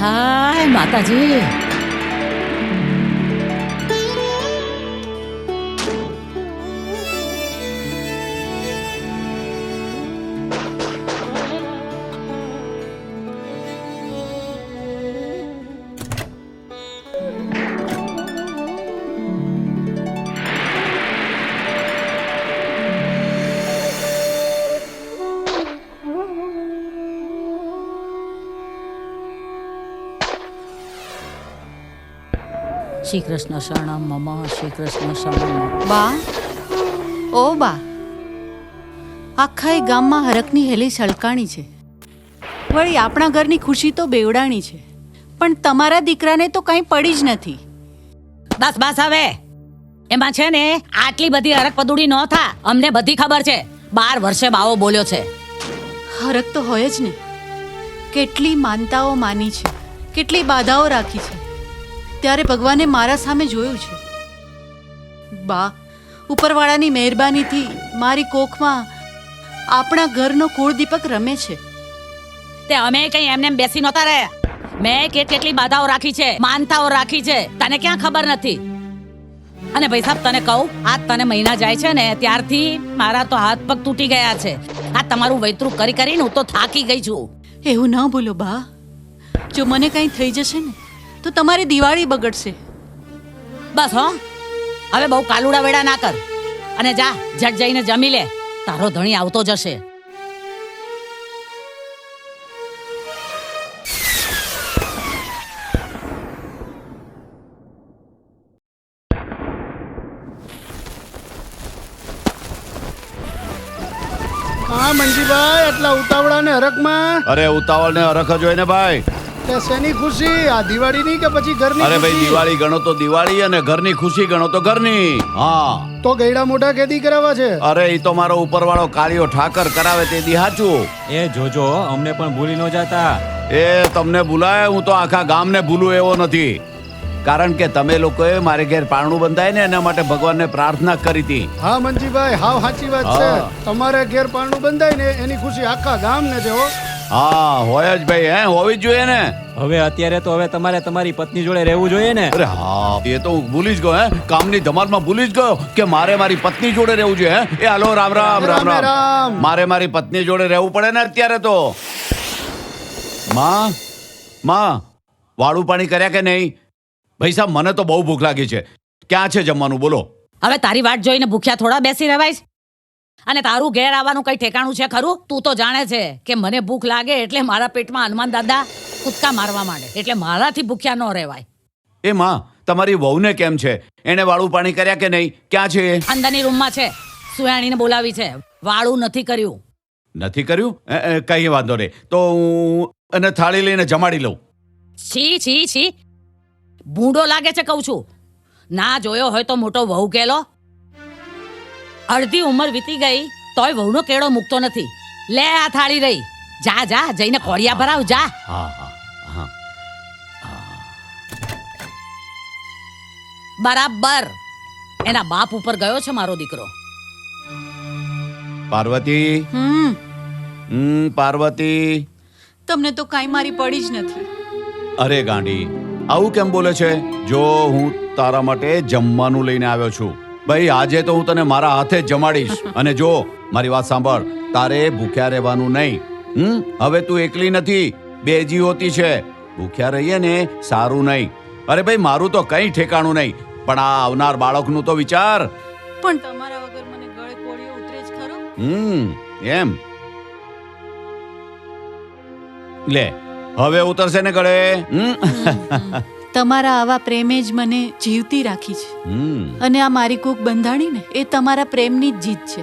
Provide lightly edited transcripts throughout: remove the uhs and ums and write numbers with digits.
હાય માતાજી. શ્રી કૃષ્ણ શરણમ મમ, શ્રી કૃષ્ણ શરણમ. બા, ઓ બા, આખા એ ગામમાં હરખની હેલી સળકાણી છે. વળી આપણા ઘરની ખુશી તો બેવડાણી છે, પણ તમારા દીકરાને તો કંઈ પડી જ નથી. બસ બસ હવે એમાં છે ને આટલી બધી હરક પદુડી ન થા. અમને બધી ખબર છે. 12 વર્ષે બાવો બોલ્યો છે. હરખ તો હોય જ ને. કેટલી માનતાઓ માની છે, કેટલી બાધાઓ રાખી છે, ત્યારે ભગવાને મારા સામે જોયું છે. બા, ઉપરવાળાની મહેરબાનીથી મારી કોખમાં આપણા ઘરનો કુળદીપક રમે છે. તે અમે કઈ એમને બેસી નહોતા રહ્યા. મેં કેટલી બાધાઓ રાખી છે, માનતાઓ રાખી છે, તને ક્યાં ખબર નથી? અને ભાઈ સાહેબ તને કહું, આ તને મહિના જાય છે ને ત્યારથી મારા તો હાથ પગ તૂટી ગયા છે. આ તમારું વૈતરું કરી કરીને હું તો થાકી ગઈ છું. એવું ન બોલો બા. જો મને કંઈ થઈ જશે ને તો તમારી દિવાળી બગડશે. બસ હો, હવે બહુ કાલુડા વેડા ના કર અને જા જટ જઈને જમી લે. તારો ધણી આવતો જશે. હા મંજીભાઈ, એટલા ઉતાવળા ને હરખમાં? અરે ઉતાવળ ને હરખ જ હોય ને ભાઈ. તે શેની ખુશી? આ દિવાળીની કે પછી ઘરની? અરે ભાઈ, દિવાળી ગણો તો દિવાળી અને ઘરની ખુશી ગણો તો ઘરની. હા તો ગયડા મોઢા કેદી કરાવવા છે? અરે ઈ તો મારો ઉપરવાળો કાળિયો ઠાકર કરાવે તે દી હાચું. એ જોજો, અમને પણ ભૂલી ન જાતા. એ તમને ભૂલાય, હું તો આખા ગામને ભૂલું એવો નથી. કારણ કે તમે લોકોએ મારે ઘેર પારણું બંધાય ને એના માટે ભગવાનને પ્રાર્થના કરી હતી. હા મંજીભાઈ, હાવ સાચી વાત છે. તમારે ઘેર પારણું બંધાય ને એની ખુશી આખા ગામને છે હો. હા હોય જ ભાઈ, હે હોવી જ જોઈએ ને. હવે અત્યારે તો હવે તમારે તમારી પત્ની જોડે રહેવું જોઈએ ને. અરે હા, એ તો હું ભૂલી જ ગયો. હે કામની ધમાલમાં ભૂલી જ ગયો કે મારે મારી પત્ની જોડે રહેવું જોઈએ. હે એ હાલો, રામ રામ રામ રામ. મારે મારી પત્ની જોડે રહેવું પડે ને અત્યારે તો. માં વાળું પાણી કર્યા કે નહીં? ભાઈ સાહેબ, મને તો બહુ ભૂખ લાગી છે. ક્યાં છે જમવાનું? બોલો. હવે તારી વાટ જોઈને ભૂખ્યા થોડા બેસી રહેવાય? અને તારું ઘેર આવવાનું કઈ ઠેકાણું છે ખરું? તું તો જાણે છે કે મને ભૂખ લાગે એટલે મારા પેટમાં હનુમાન દાદા કૂદકા મારવા માંડે, એટલે મારાથી ભૂખ્યા ન રહેવાય. એ માં, તમારી વહુને કેમ છે? એને વાળું પાણી કર્યા કે નહીં? ક્યાં છે? અંદરની રૂમમાં છે. સુયાણીને બોલાવી છે. વાળું નથી કર્યું. નથી કર્યું? કઈ વાંધો નહીં, તો હું એને થાળી લઈને જમાડી લઉં. છી છી છી, ભૂંડો લાગે છે કહું છું. ના જોયો હોય તો મોટો વહુ કેલો. અડધી ઉંમર વીતી ગઈ તોય વહુનો કેળો મૂકતો નથી. લે આ થાળી રહી. જા જા જઈને કોળિયા ભરાવ જા. હા હા હા. બરાબર એના બાપ ઉપર ગયો છે મારો દીકરો. પાર્વતી, પાર્વતી. તમને તો કાંઈ મારી પડી જ નથી. અરે ગાંડી, આવું કેમ બોલે છે? જો હું તારા માટે જમવાનું લઈને આવ્યો છું. ભાઈ આજે તો હું તને મારા હાથે જ જમાડીશ. અને જો મારી વાત સાંભળ, તારે ભૂખ્યા રહેવાનું નહીં. હવે તું એકલી નથી, બે જીવોતી છે. ભૂખ્યા રહીએ ને સારું નહીં. અરે ભાઈ, મારું તો કઈ ઠેકાણું નહીં, પણ આ આવનાર બાળકનું તો વિચાર. પણ તમારા વગર મને ગળે કોળિયો ઉતરે જ ખરો. એમ લે, હવે ઉતરશે ને ગળે. તમારા આવા પ્રેમે જ મને જીવતી રાખી છે. અને આ મારી કૂક બંધાણી ને એ તમારા પ્રેમની જ જીત છે.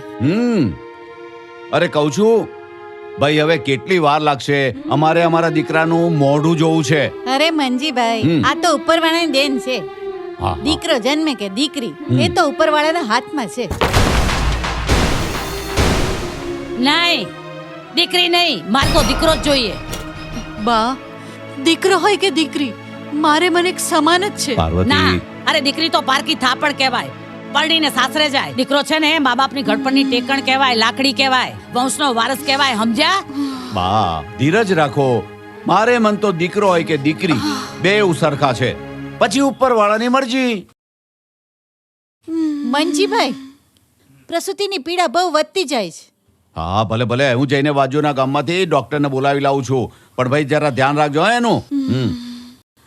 અરે કહું છું ભાઈ, હવે કેટલી વાર લાગશે? અમારે અમારા દીકરાનું મોઢું જોવું છે. અરે મંજીભાઈ, આ તો ઉપરવાળાની દેન છે. દીકરો જન્મે કે દીકરી, એ તો ઉપરવાળાના હાથમાં છે. નહીં, દીકરી નહીં, મારે તો દીકરો જ જોઈએ. બા, દીકરો હોય કે દીકરી, મારે મને એક સમાન જ છે. ના, અરે દીકરી તો પારકી થાપડ કહેવાય. પરણીને સાસરે જાય. દીકરો છે ને મા બાપની ઘડપણની ટેકણ કહેવાય, લાકડી કહેવાય, વંશનો વારસ કહેવાય. સમજ્યા? બા, ધીરજ રાખો. મારે મન તો દીકરો હોય કે દીકરી બેઉ સરખા છે, પછી ઉપરવાળાની મરજી. મંજીભાઈ, પ્રસૂતિની પીડા બહુ વધતી જાય છે. હા ભલે ભલે, હું જઈને બાજુના ગામમાંથી ડોક્ટરને બોલાવી લાવું છું, પણ ભાઈ જરા ધ્યાન રાખજો હો એનું.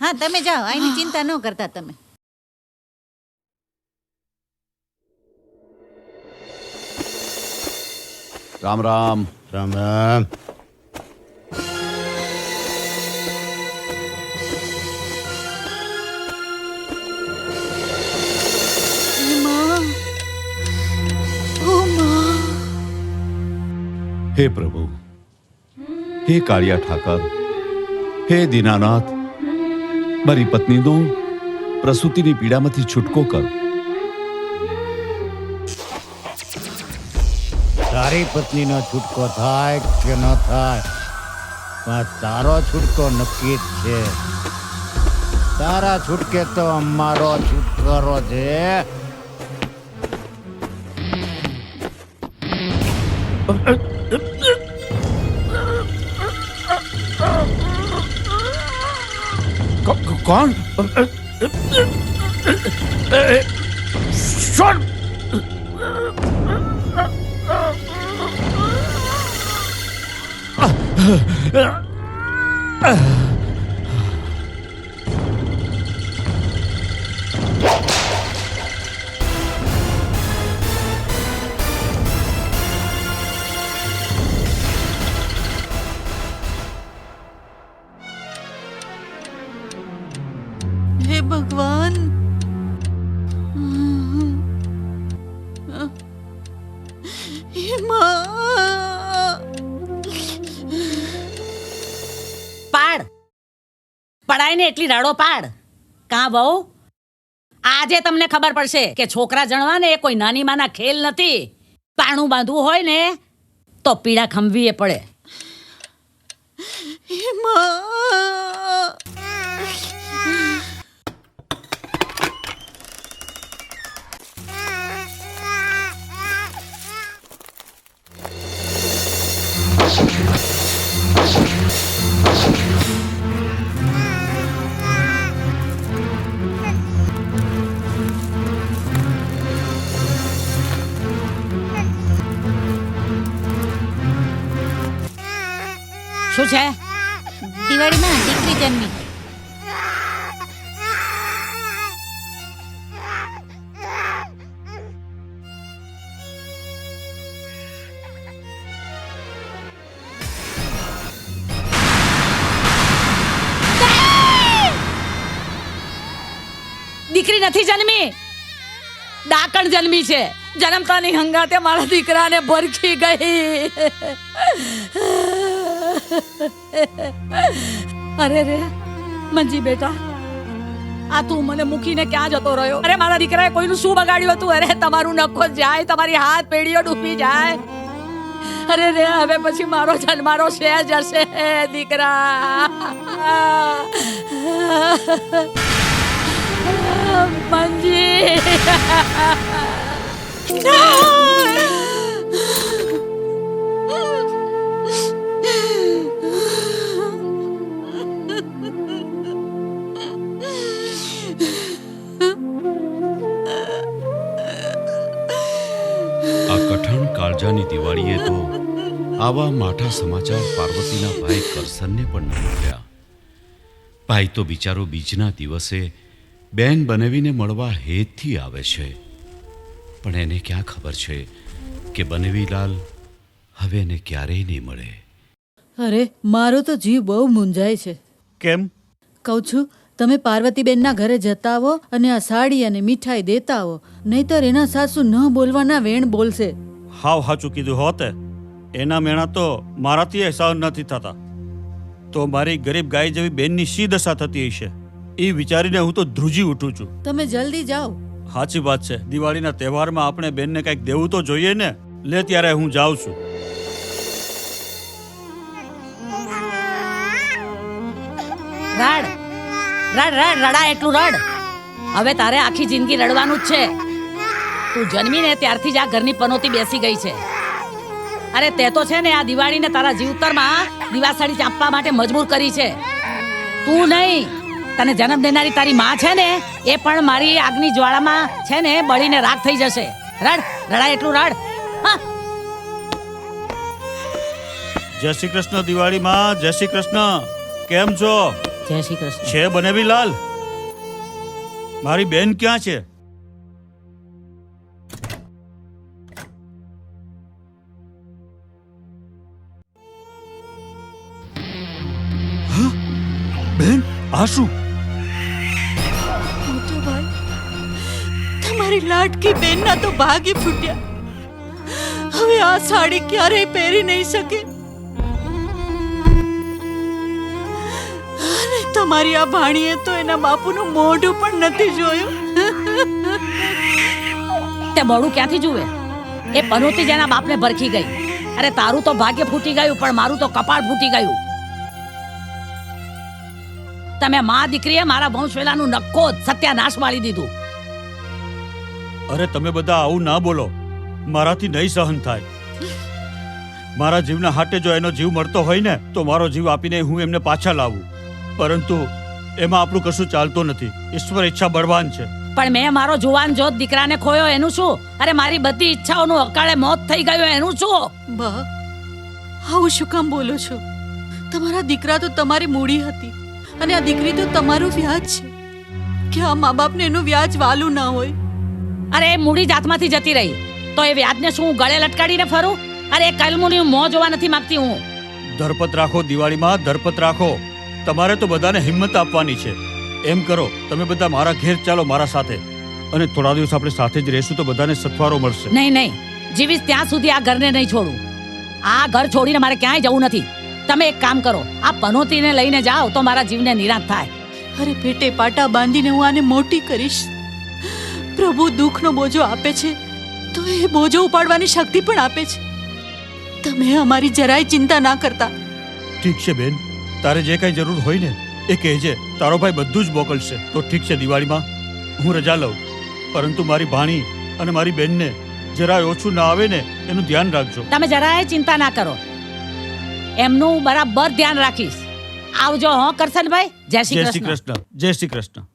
હા, તમે જાઓ, આની ચિંતા ન કરતા તમે. રામ રામ. રામ રામ. હે પ્રભુ, હે કાળિયા ઠાકર, હે દીનાનાથ, મારી પત્નીનો પ્રસૂતિની પીડામાંથી છૂટકો કર. તારી પત્નીનો છૂટકો થાય કે ન થાય, પણ તારો છૂટકો નક્કી જ છે. તારા છૂટકે તો અમારો છુટકારો છે. કોણ? હે ભગવાન, હે માં. પાડ પડાઈને એટલી રાડો પાડ. કાં બહુ, આજે તમને ખબર પડશે કે છોકરા જણવા ને એ કોઈ નાની માના ખેલ નથી. પાણું બાંધવું હોય ને તો પીડા ખંભવી એ પડે. હે માં. શું છે? દિવાળીમાં દીકરી જન્મી. દીકરી નથી જન્મી, ડાકણ જન્મી છે. જન્મતાની હંગાતે મારા દીકરાને ભરખી ગઈ. અરે રે મંજી બેટા, આ તું મને મૂકીને ક્યાં જતો રહ્યો? અરે મારા દીકરાએ કોઈનું શું બગાડ્યું હતું? અરે તમારું નખો જાય, તમારી હાથ પેઢીઓ ડૂબી જાય. અરે રે હવે પછી મારો જન્મારો છે જશે દીકરા. મંજી આ કઠણ કાળજાની દિવાળીએ તો આવા માઠા સમાચાર પાર્વતીના ભાઈ કરસનને પણ ન મળ્યા. ભાઈ તો બિચારો બીજના દિવસે બેન બનેવીને મળવા હેતથી આવે છે, પણ એને ક્યાં ખબર છે કે બનેવીલાલ હવે એને ક્યારેય નહીં મળે. અરે મારો તો જીવ બહુ મૂંઝાય છે. કેમ? કહું છું, તમે પાર્વતીબેનના ઘરે જતા આવો અને આ સાડી અને મીઠાઈ દેતા આવો, નહીતર એના સાસુ ન બોલવાના વેણ બોલશે. હાવ હાચું કીધું હોતે. એના મેણા તો મારાથી સહન નથી થતા. તો મારી ગરીબ ગાય જેવી બેનની શી દશા થતી હશે એ વિચારીને હું તો ધ્રુજી ઉઠું છું. તમે જલ્દી જાઓ. સાચી વાત છે, દિવાળીના તહેવારમાં આપણે બેનને કંઈક દેવું તો જોઈએ ને. લે ત્યારે હું જાઉં છું. રડ રડ રડ રડા એટલું રડ. હવે તારે આખી જિંદગી રડવાનું જ છે. તું જન્મીને ત્યારથી જ આ ઘરની પનોતી બેસી ગઈ છે. અરે તે તો છે ને આ દિવાળીને તારા જીવતરમાં દિવાસળી ચાપવા માટે મજબૂર કરી છે. તું નહીં, તને જન્મ દેનારી તારી માં છે ને એ પણ મારી આગની જ્વાળામાં છે ને બળીને રાખ થઈ જશે. રડ, રડાય એટલું રડ. હા. જય શ્રી કૃષ્ણ દિવાળીમાં. જય શ્રી કૃષ્ણ. કેમ છો? જય શ્રી કૃષ્ણ. છે બનેવી લાલ? મારી બેન ક્યાં છે? હા? બેન, આ શું? મોટો ભાઈ, તમારી લાડકી બેનના તો ભાગે ફૂટ્યા. હવે આ સાડી ક્યારેય પહેરી નહીં શકે. અને તમારી આ ભાણીએ તો એના બાપુનું મોઢું પણ નથી જોયું. તે મોડું ક્યાંથી જુએ? એ પનોતી જેના બાપને ભરખી ગઈ. અરે તારું તો ભાગ્ય ફૂટી ગયું, પણ મારું તો કપાળ ફૂટી ગયું. તમે માં દીકરીએ મારા વંશવેલાનું નક્કો સત્યાનાશ વાળી દીધું. અરે તમે બધા આવું ના બોલો. મારાથી નહીં સહન થાય. મારા જીવના હાટે જો એનો જીવ મળતો હોય ને તો મારો જીવ આપીને હું એમને પાછા લાવું, પરંતુ એમાં આપણું કશું ચાલતું નથી. ઈશ્વર ઈચ્છા બળવાન છે. પણ મેં મારો જુવાન જોત દીકરાને ખોયો એનું શું? અરે મારી બધી ઈચ્છાઓનું અકાળે મોત થઈ ગયું એનું શું? બા, આવું શું કામ બોલો છો? તમારા દીકરા તો તમારી મૂડી હતી અને આ દીકરી તો તમારું વ્યાજ છે. કે આ મા બાપને એનું વ્યાજ વાલું ના હોય? અરે એ મૂડી જાતમાંથી જતી રહી તો એ વ્યાજને શું હું ગળે લટકાડીને ફરું? અરે એ કલમુની મોં જોવા નથી માંગતી હું. ધરપત રાખો દિવાળીમાં, ધરપત રાખો. તમારે તો બધાને હિંમત આપવાની છે. એમ કરો, તમે બધા મારા ઘેર ચાલો મારા સાથે, અને થોડા દિવસ આપણે સાથે જ રહેશું તો બધાને સથવારો મળશે. નહીં નહીં, જીવીશ ત્યાં સુધી આ ઘરને નહીં છોડું. આ ઘર છોડીને મારે ક્યાંય જવું નથી. તમે એક કામ કરો, આ પનોતીને લઈને જાઓ તો મારા જીવને નિરાંત થાય. અરે પેટે પાટા બાંધીને હું આને મોટી કરીશ. પ્રભુ દુઃખનો બોજો આપે છે તો એ બોજો ઉપાડવાની શક્તિ પણ આપે છે. તમે અમારી જરાય ચિંતા ના કરતા. ઠીક છે બેન, તારે જે કઈ જરૂર હોય ને એ કહેજે. તારો ભાઈ બધું જ મોકલશે. તો ઠીક છે, દિવાળીમાં હું રજા લઉં, પરંતુ મારી ભાણી અને મારી બેનને જરાય ઓછું ના આવે ને એનું ધ્યાન રાખજો. તમે જરાય ચિંતા ના કરો, એમનું બરાબર ધ્યાન રાખીશ. આવજો હો કરશનભાઈ. જય શ્રી જય શ્રી કૃષ્ણ. કૃષ્ણ. જય શ્રી કૃષ્ણ.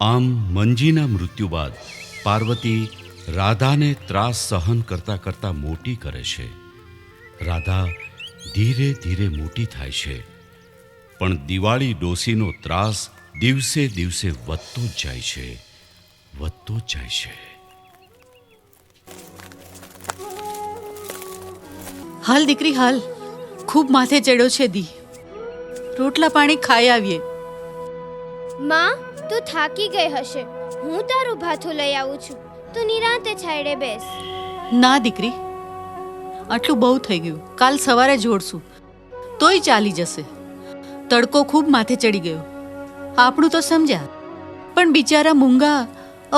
આમ મંજીના મૃત્યુ બાદ પાર્વતી રાધાને ત્રાસ સહન કરતા કરતા મોટી કરે છે. રાધા ધીરે ધીરે મોટી થાય છે, પણ દિવાળી ડોસીનો ત્રાસ દિવસે દિવસે વધતો જ જાય છે, વધતો જ જાય છે. હાલ દીકરી હાલ, ખૂબ માથે ચડ્યો છે દી. રોટલા પાણી ખાઈ આવીએ. માં, તું થાકી ગઈ હશે. હું તારું ભાથું લઈ આવું છું. તું નિરાંતે છાયડે બેસ. ના દીકરી, આટલું બહુ થઈ ગયું. કાલ સવારે જોડશું તોય ચાલી જશે. તડકો ખૂબ માથે ચડી ગયો. આપણું તો સમજ્યા, પણ બિચારા મૂંગા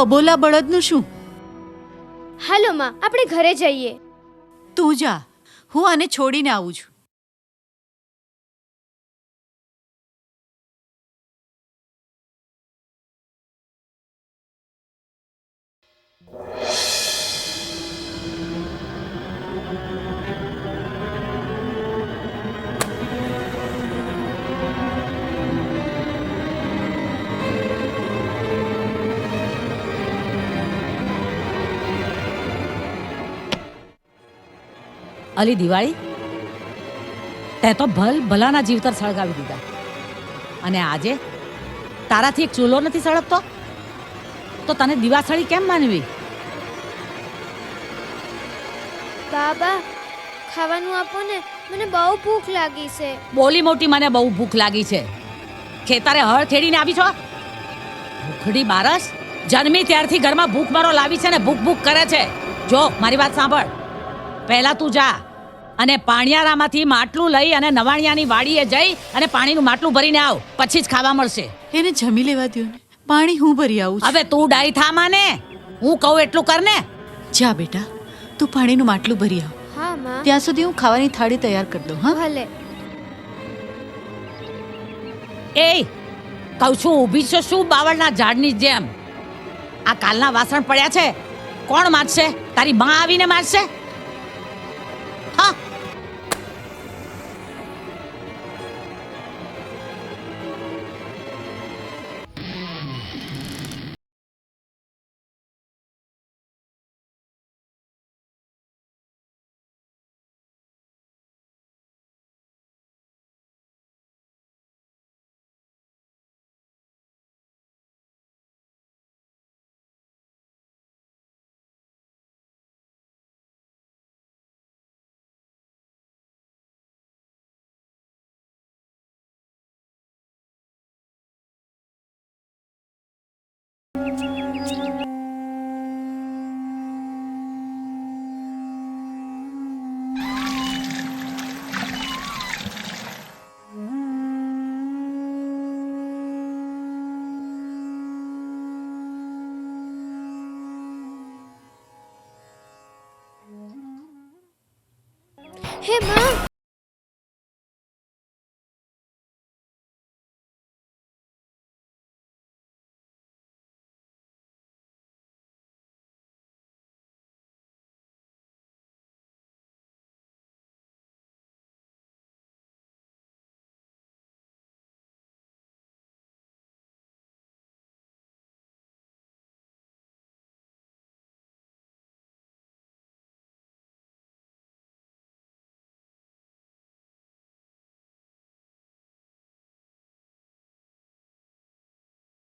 અબોલા બળદનું શું? હાલો માં, આપણે ઘરે જઈએ. તું જા, હું આને છોડીને આવું છું. અલી દિવાળી, તે તો ભલાના જીવતર સળગાવી દીધા, અને આજે તારાથી એક ચૂલો નથી સળગતો તો તને દિવાસળી કેમ માનવી? બાબા, ખાવાનું આપો ને, મને બહુ ભૂખ લાગી છે. બોલી મોટી, મને બહુ ભૂખ લાગી છે. ખેતરે હળ ખેડીને આવી છો? ભૂખડી બારસ જન્મી ત્યારથી ઘરમાં ભૂખ મારો લાવી છે ને ભૂખ ભૂખ કરે છે. જો મારી વાત સાંભળ, પહેલા તું જા, અને પાણિયારામાંથી માટલું લઈ અને નવાણિયાની વાડીએ જઈ અને પાણીનું માટલું ભરીને આવ, પછી જ ખાવા મળશે. એને જમી લેવા દ્યો ને, પાણી હું ભરી આવું છું. હવે તું ડાઈ થા માને, હું કહું એટલું કર ને. જા બેટા, તું પાણીનું માટલું ભરી આવ. હા માં. ત્યાં સુધી હું ખાવાની થાળી તૈયાર કરી દઉં. હા ભલે. એ કહું છું, ઊભી છો શું બાવળના ઝાડની જેમ? આ કાલના વાસણ પડ્યા છે, કોણ મારશે? તારી માં આવીને મારશે? હા. હે માં.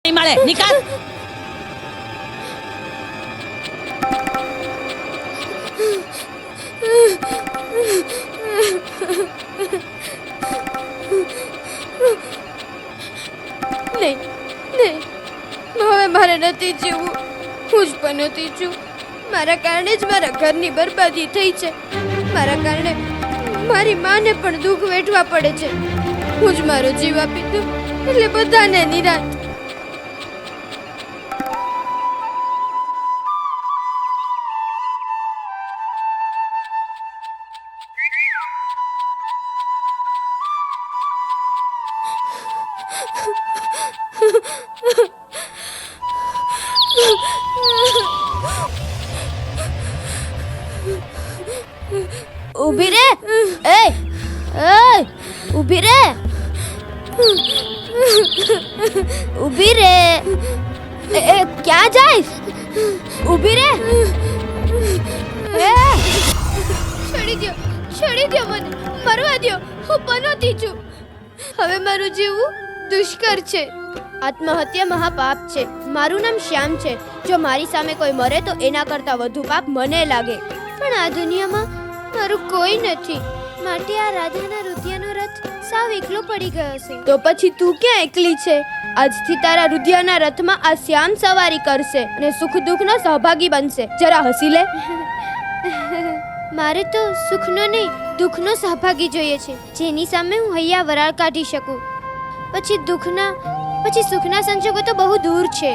નહીં મળે, નિકાલ. નહીં નહીં, હવે મારે નથી જીવવું. હું જ પનોતી છું. મારા કારણે જ મારા ઘરની બરબાદી થઈ છે. મારા કારણે મારી માને પણ દુઃખ વેઠવા પડે છે. હું જ મારો જીવ આપી દઉં એટલે બધાને નિરાંત. ઊભી રે. એ ઊભી રે. ઊભી રે. ક્યાં જાઈશ? ઊભી રે. છોડી દો મને, મરવા દો. હું પનોતી છું. હવે મારું જીવવું દુષ્કર છે. આત્મહત્યા મહાપાપ છે. મારું નામ શ્યામ છે. જો મારી સામે કોઈ મરે તો એના કરતાં વધુ પાપ મને લાગે. પણ આ દુનિયામાં મારું કોઈ નથી. માટે આ રાધાના રુધિયાનો રથ સાવ એકલો પડી ગયો છે. તો પછી તું ક્યાં એકલી છે? આજથી તારા રુધિયાના રથમાં આ શ્યામ સવારી કરશે અને સુખ દુઃખનો સહભાગી બનશે. જરા હસી લે. મારે તો સુખનો નહીં, દુઃખનો સહભાગી જોઈએ છે, જેની સામે હું હૈયા વરાળ કાઢી શકું. પછી સુખના સંજોગો તો બહુ દૂર છે.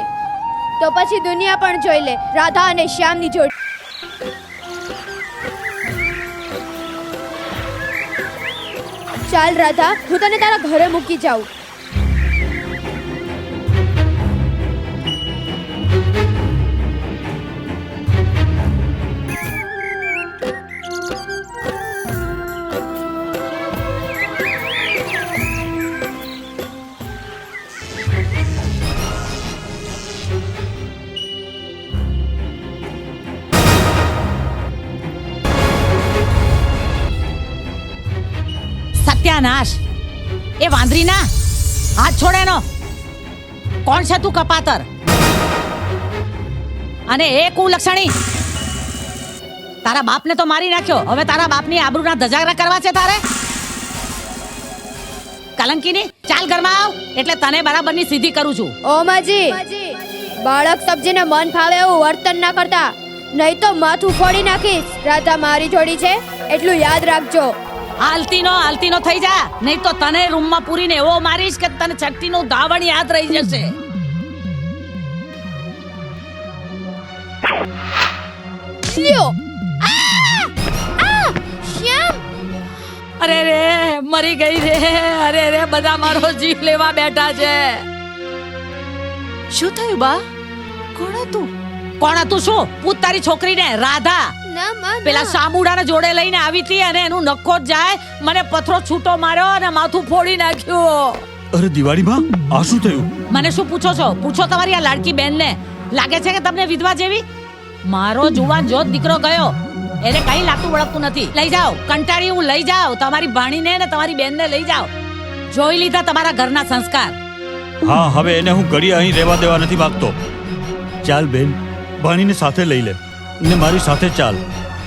તો પછી દુનિયા પણ જોઈ લે રાધા અને શ્યામની જોડી. ચાલ રાધા, હું તને તારા ઘરે મૂકી જાઉં. સત્યાનાશ! એ વાંદરી ના હાથ છોડે નો. કોણ છે તું કપાતર? અને એ કુલક્ષણી! તારા બાપને તો મારી નાખ્યો, હવે તારા બાપની આબરૂના ધજાગરા કરવા છે તારે? કલંકીની, ચાલ ઘરમાં આવ, એટલે તને બરાબરની સીધી કરું છું. ઓ માજી, બાળક સબ્જીને મન ફાવે એવું વર્તન ના કરતા, નહીં તો માથું ફોડી નાખીશ. રાધા મારી જોડી છે, એટલું યાદ રાખજો. હાલતીનો થઈ જા, નહીં તો તને રૂમમાં પૂરીને એવો મારીશ કે તને છઠ્ઠીનું ધાવણ યાદ રહી જશે. લ્યો. શ્યામ, અરે રે મરી ગઈ રે. અરે રે બધા મારો જીવ લેવા બેઠા છે. શું થયું બા? કોણ હતું? કોણ હતું શું? પૂછ તારી છોકરીને, રાધા. ના માં, પેલા સામુડાને જોડે લઈને આવી હતી અને એનું નખો જ જાય મને પથરો છૂટો માર્યો અને માથું ફોડી નાખ્યું. અરે દિવાળીમાં આ શું થયું? મને શું પૂછો છો? પૂછો તમારી આ લાડકી બેનને. લાગે છે કે તમને વિધવા જેવી? મારો જુવાન જોત દીકરો ગયો, એને કઈ લાગતું વળગતું નથી. લઈ જાઓ, કંટાળી હું લઈ જાઓ. તમારી ભાણીને ને તમારી બેનને લઈ જાઓ. જોઈ લીધા તમારા ઘરના સંસ્કાર. હા, હવે એને હું ઘડી અહીં રહેવા દેવા નથી માંગતો. ચાલ બેન, ભાણીને સાથે લઈ લે ને મારી સાથે ચાલ.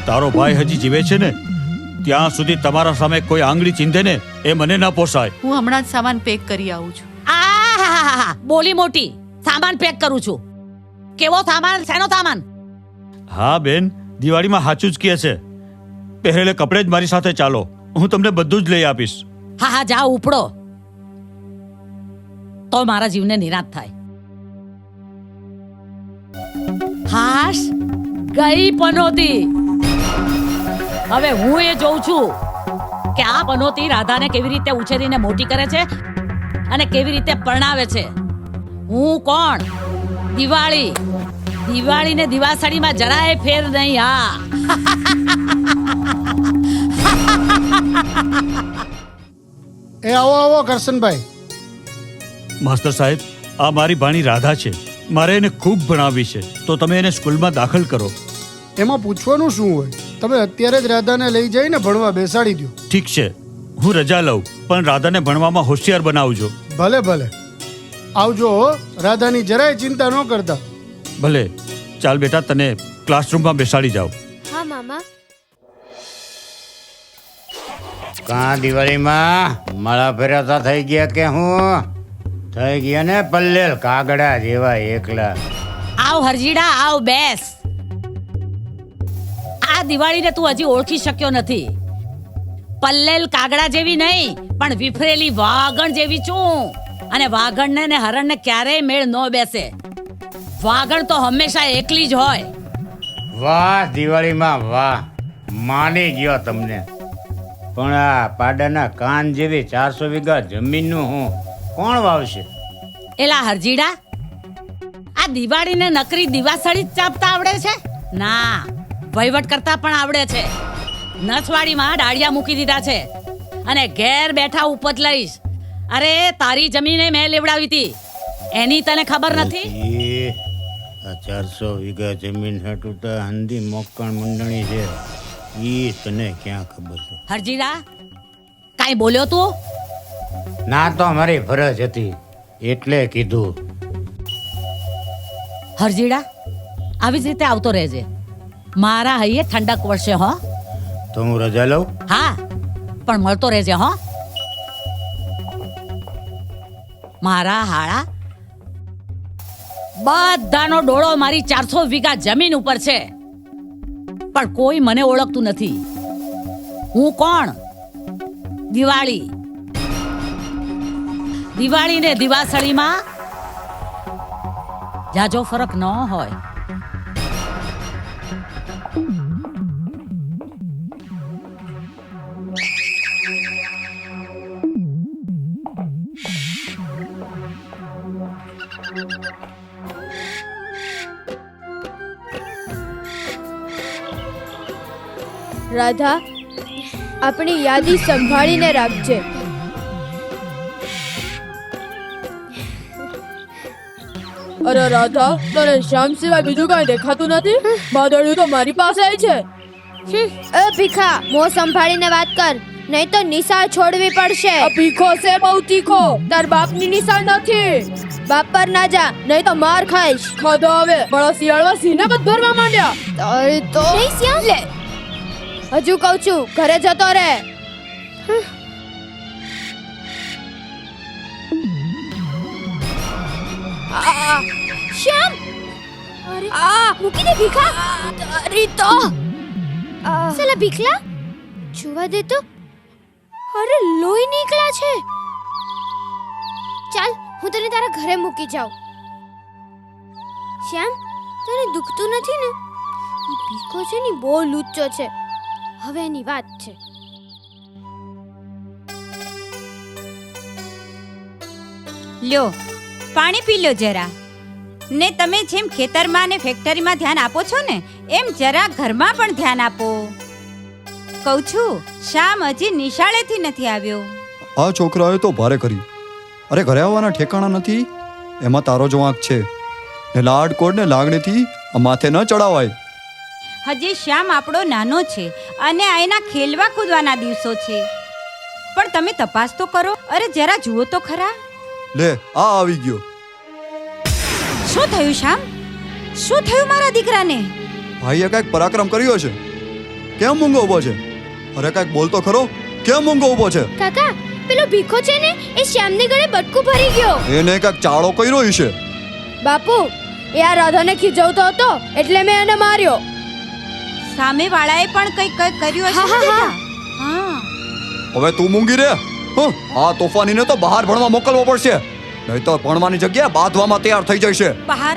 તારો ભાઈ હજી જીવે છે ને ત્યાં સુધી તમારા સામે કોઈ આંગળી ચીંધે ને એ મને ના પોસાય. હું હમણાં જ સામાન પેક કરી આવું છું. આ બોલી મોટી. સામાન પેક કરું છું. કેવો સામાન? શેનો સામાન? હા બેન, દિવાળીમાં સાચું જ કહે છે. પહેરેલે કપડે જ મારી સાથે ચાલો, હું તમને બધું જ લઈ આપીશ. હા જાઓ ઉપડો, તો મારા જીવને નિરાશ થાય. હાશ, ગઈ પનોતી. હવે હું એ જોઉં છું કે આ પનોતી રાધાને કેવી રીતે ઉછેરીને મોટી કરે છે અને કેવી રીતે પરણાવે છે. હું કોણ? દિવાળી. દિવાળી ને દિવાસળીમાં જરાય ફેર નહીં. હા એ આવો કરશનભાઈ. માસ્ટર સાહેબ, આ મારી ભાણી રાધા છે. મારે એને ખૂબ ભણાવવી છે, તો તમે એને સ્કૂલમાં દાખલ કરો. એમાં પૂછવાનું શું હોય? તમે અત્યારે જ રાધાને લઈ જઈને ભણવા બેસાડી દો. ઠીક છે, હું રજા લઉં, પણ રાધાને ભણવામાં હોશિયાર બનાવજો. ભલે ભલે, આવજો હો. રાધાની જરાય ચિંતા ન કરતા. ભલે. ચાલ બેટા, તને ક્લાસરૂમમાં બેસાડી જાઓ. હા મામા. કાં દિવાળીમાં માળા ફેરવતા થઈ ગયા કે હું? થઈ ગયા ને પલ્લેલ કાગડા જેવા એકલા. આવ હરજીડા, આવ બેસ. આ દિવાળીને તું હજી ઓળખી શક્યો નથી. પલ્લેલ કાગડા જેવી નહીં, પણ વિફરેલી વાગણ જેવી છું. અને વાગણને ને હરણને ક્યારેય મેળ ન બેસે. વાગણ તો હંમેશા એકલી જ હોય. વાહ દિવાળીમાં વાહ, માની ગયો તમને. પણ આ પાડાના કાન જેવી 400 વીઘા જમીનનું હું કોણ વાવશે? એલા હરજીડા, આ દિવાળીને નકરી દિવાસળી જ ચાપતા આવડે છે? ના, વહીવટ કરતા પણ આવડે છે. નસવાડીમાં ડાળિયા મૂકી દીધા છે અને ઘેર બેઠા ઉપજ લઈશ. અરે તારી જમીને મેં લેવડાવી હતી, એની તને ખબર નથી? આ 400 વીઘા જમીન હેઠું તો હંધી મોકણ મંડણી છે, ઈ તને ક્યાં ખબર છે? હરજીડા, કાઈ બોલ્યો તું? ના, તો મારી ફરજ હતી એટલે કીધું. હરજીડા, આવી જ રીતે આવતો રહેજે. મારા હૈયે ઠંડક વળશે. હો તો હું રજા લઉં? હા, પણ મળતો રહેજે. હો મારા હાળા, બધાનો ડોળો મારી 400 વીઘા જમીન ઉપર છે, પણ કોઈ મને ઓળખતું નથી. હું કોણ? દિવાળી. દિવાળી ને દિવાસળીમાં જાજો ફરક ન હોય. રાધા, આપણી યાદી સંભાળીને રાખજે. અરે રાધા, તને શ્યામ સિવાય બીજું કઈ દેખાતું નથી? માધવડું તો મારી પાસે છે. એ ભીખા, મોં સંભાળીને વાત કર, નહીં તો નિશાળ છોડવી પડશે. આ ભીખો છે બહુ તીખો, તાર બાપની નિશાળ નથી. બાપ પર ના જા, નહીં તો માર ખાઈશ. ખાધો હવે બળો શિયાળમાં સિંહને બધ ભરવા માંડ્યા. તારી તો નહીં શ્યામ, લે હજુ કહું છું, ઘરે જતો રે. શ્યામ, મૂકી દે ભીખા. તારી તો સાલા ભીખલા, છુવા દે તો. અરે લોહી નીકળ્યા છે. ચાલ હું તને તારા ઘરે મૂકી જાઉં. શ્યામ, તને દુખતું નથી ને? ઈ ભીખો છે ને બહુ લુચ્ચો છે. હવે એની વાત છે. લ્યો પાણી પી લો જરા. ને તમે જેમ ખેતરમાં ને ફેક્ટરીમાં ધ્યાન આપો છો ને એમ જરા ઘરમાં પણ ધ્યાન આપો. કહું છું શ્યામ હજી નિશાળેથી નથી આવ્યો. આ છોકરાએ તો ભારે કરી. અરે ઘરે આવવાના ઠેકાણા નથી, એમાં તારો જ વાંક છે. ને લાડકોડ ને લાગણીથી માથે ન ચડાવાય. હજી શ્યામ આપણો નાનો છે અને આ એના ખેલવા કૂદવાના દિવસો છે. પણ તમે તપાસ તો કરો. અરે જરા જુઓ તો ખરા. લે આ આવી ગયો. શું થયું શ્યામ? શું થયું મારા દીકરાને? ભાઈએ કઈક પરાક્રમ કર્યો છે. કેમ મૂંગો ઊભો છે? અરે કઈક બોલ તો ખરો. કેમ મૂંગો ઊભો છે? કાકા, પેલો ભીખો છે ને એ શ્યામને ગળે બટકું ભરી ગયો. એને કઈક ચાળો કર્યો છે. બાપુ, એ આ રાધાને ખીજવતો હતો એટલે મેં એને માર્યો. સામે વાળાએ પણ કંઈક કર્યું હશે ને બેટા? હા. હવે તું મૂંગી રે. આ તોફાનીને તો બહાર ભણવા મોકલવો પડશે, નહીં તો ભણવાની જગ્યાએ બાંધવામાં તૈયાર થઈ જશે. બહાર?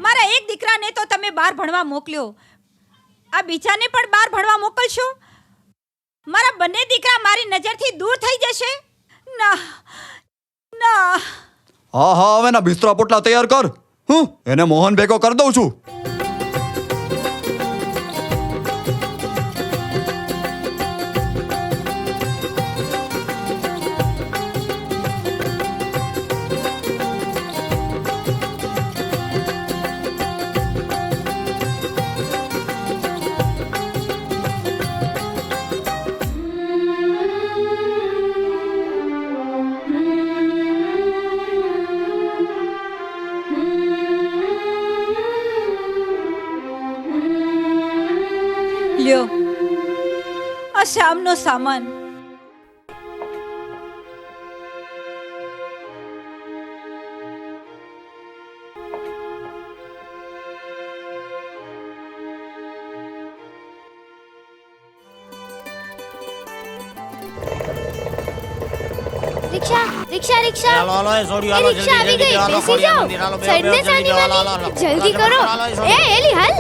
મારા એક દીકરાને તો તમે બહાર ભણવા મોકલ્યો, આ બીજાને પણ બહાર ભણવા મોકલશો? મારા બંને દીકરા મારી નજરથી દૂર થઈ જશે? ના ના. હા હા, હવે ના બિસ્તરા પોટલા તૈયાર કર. એને મોહન ભેગો કરી દઉં છું. લ્યો આ શ્યામનો સામાન. રિક્ષા રિક્ષા રિક્ષા. એ રિક્ષા આવી ગઈ. બેસી જાઓ. સાઈડને સાની માની. જલ્દી કરો. એ એલી હાલ.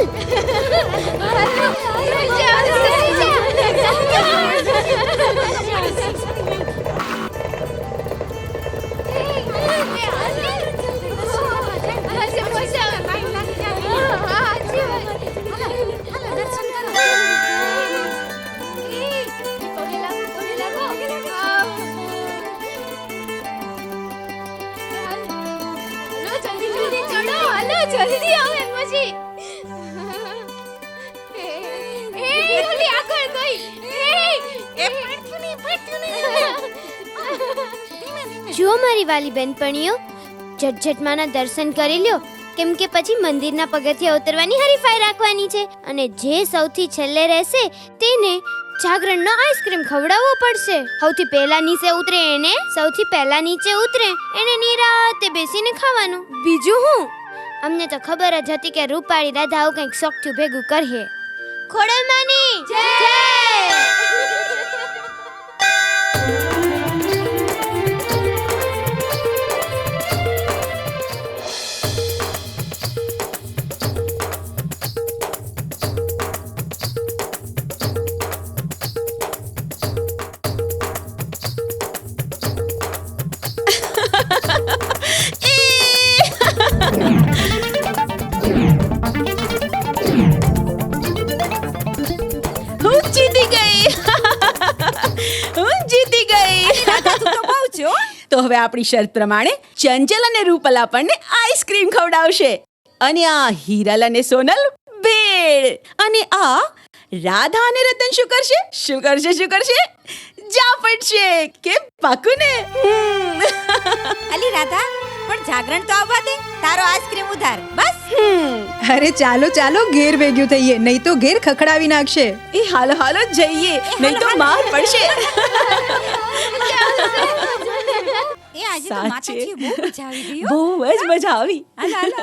જલ્દી આવો એમ પછી. એ ઓલી આગળ ગઈ. એ જો મારી વાલી બેનપણીઓ, ઝટઝટમાના દર્શન કરી લ્યો, કેમ કે પછી મંદિરના પગથિયા ઉતરવાની હરીફાઈ રાખવાની છે અને જે સૌથી છેલ્લે રહેશે તેને જાગરણનો આઈસ્ક્રીમ ખવડાવવો પડશે. સૌથી પહેલા નીચે ઉતરે એને સૌથી પહેલા નીચે ઉતરે એને નિરાતે બેસીને ખાવાનું. બીજું હું? અમને તો ખબર જ હતી કે રૂપાળી દાદા આવું કંઈક શોખથી ભેગું કરીએ. ખોડલમાની જય. તો હવે આપણી શરત પ્રમાણે ચંચલ અને રૂપલ આપણને આઈસ્ક્રીમ ખવડાવશે અને આ હિરલ અને સોનલ ભેળ. અને આ રાધા અને રતન શું કરશે? શું કરશે? શું કરશે? જા પડશે. કે પાકું ને? અલી રાધા, પણ જાગરણ તો આવવા દે. તારો આઈસ્ક્રીમ ઉધાર બસ. અરે ચાલો ચાલો, ઘેર ભેગ્યું થઈએ, નહીં તો ઘેર ખખડાવી નાખશે. એ હાલો હાલો જઈએ, નહીં તો માર પડશે. એ આજે તો માતાજી બહુ મજા આવી ગઈ. બહુ જ મજા આવી. હાલો હાલો.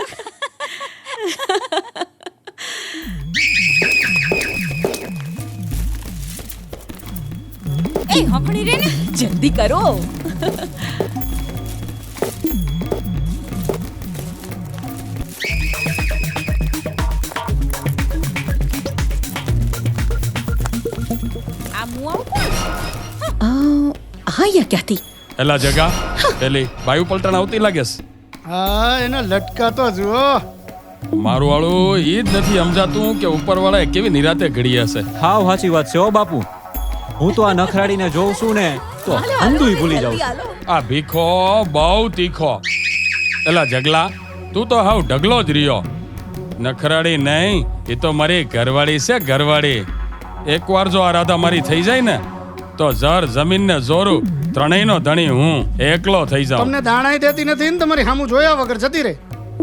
એ હકણી રે ને. જલ્દી કરો. આ મુઆ કોણ? હા યા ક્યાંથી? એલા જગા પેલી વાયુ પલટણ આવતી લાગેસ. હા એના લટકા તો જુઓ. મારું વાળું ઈ જ નથી સમજાતું કે ઉપરવાળાએ કેવી નિરાતે ઘડી હશે. હાવ સાચી વાત છે ઓ બાપુ. હું તો આ નખરાડીને જોઉં છું ને તો અંધુય ભૂલી જાઉં છું. આ ભીખો બહુ તીખો. એલા જગલા તું તો હાવ ઢગલો જ રહ્યો. નખરાડી નહીં, એ તો મારી ઘરવાળી છે ઘરવાળી. એકવાર જો આ રાધા મારી થઈ જાય ને તો જર જમીન ને જોરું ત્રણેયનો ધણી હું એકલો થઈ જાઉં. તમને દાણાઈ દેતી નથી ને તમારી સામું જોયા વગર જતી રહે.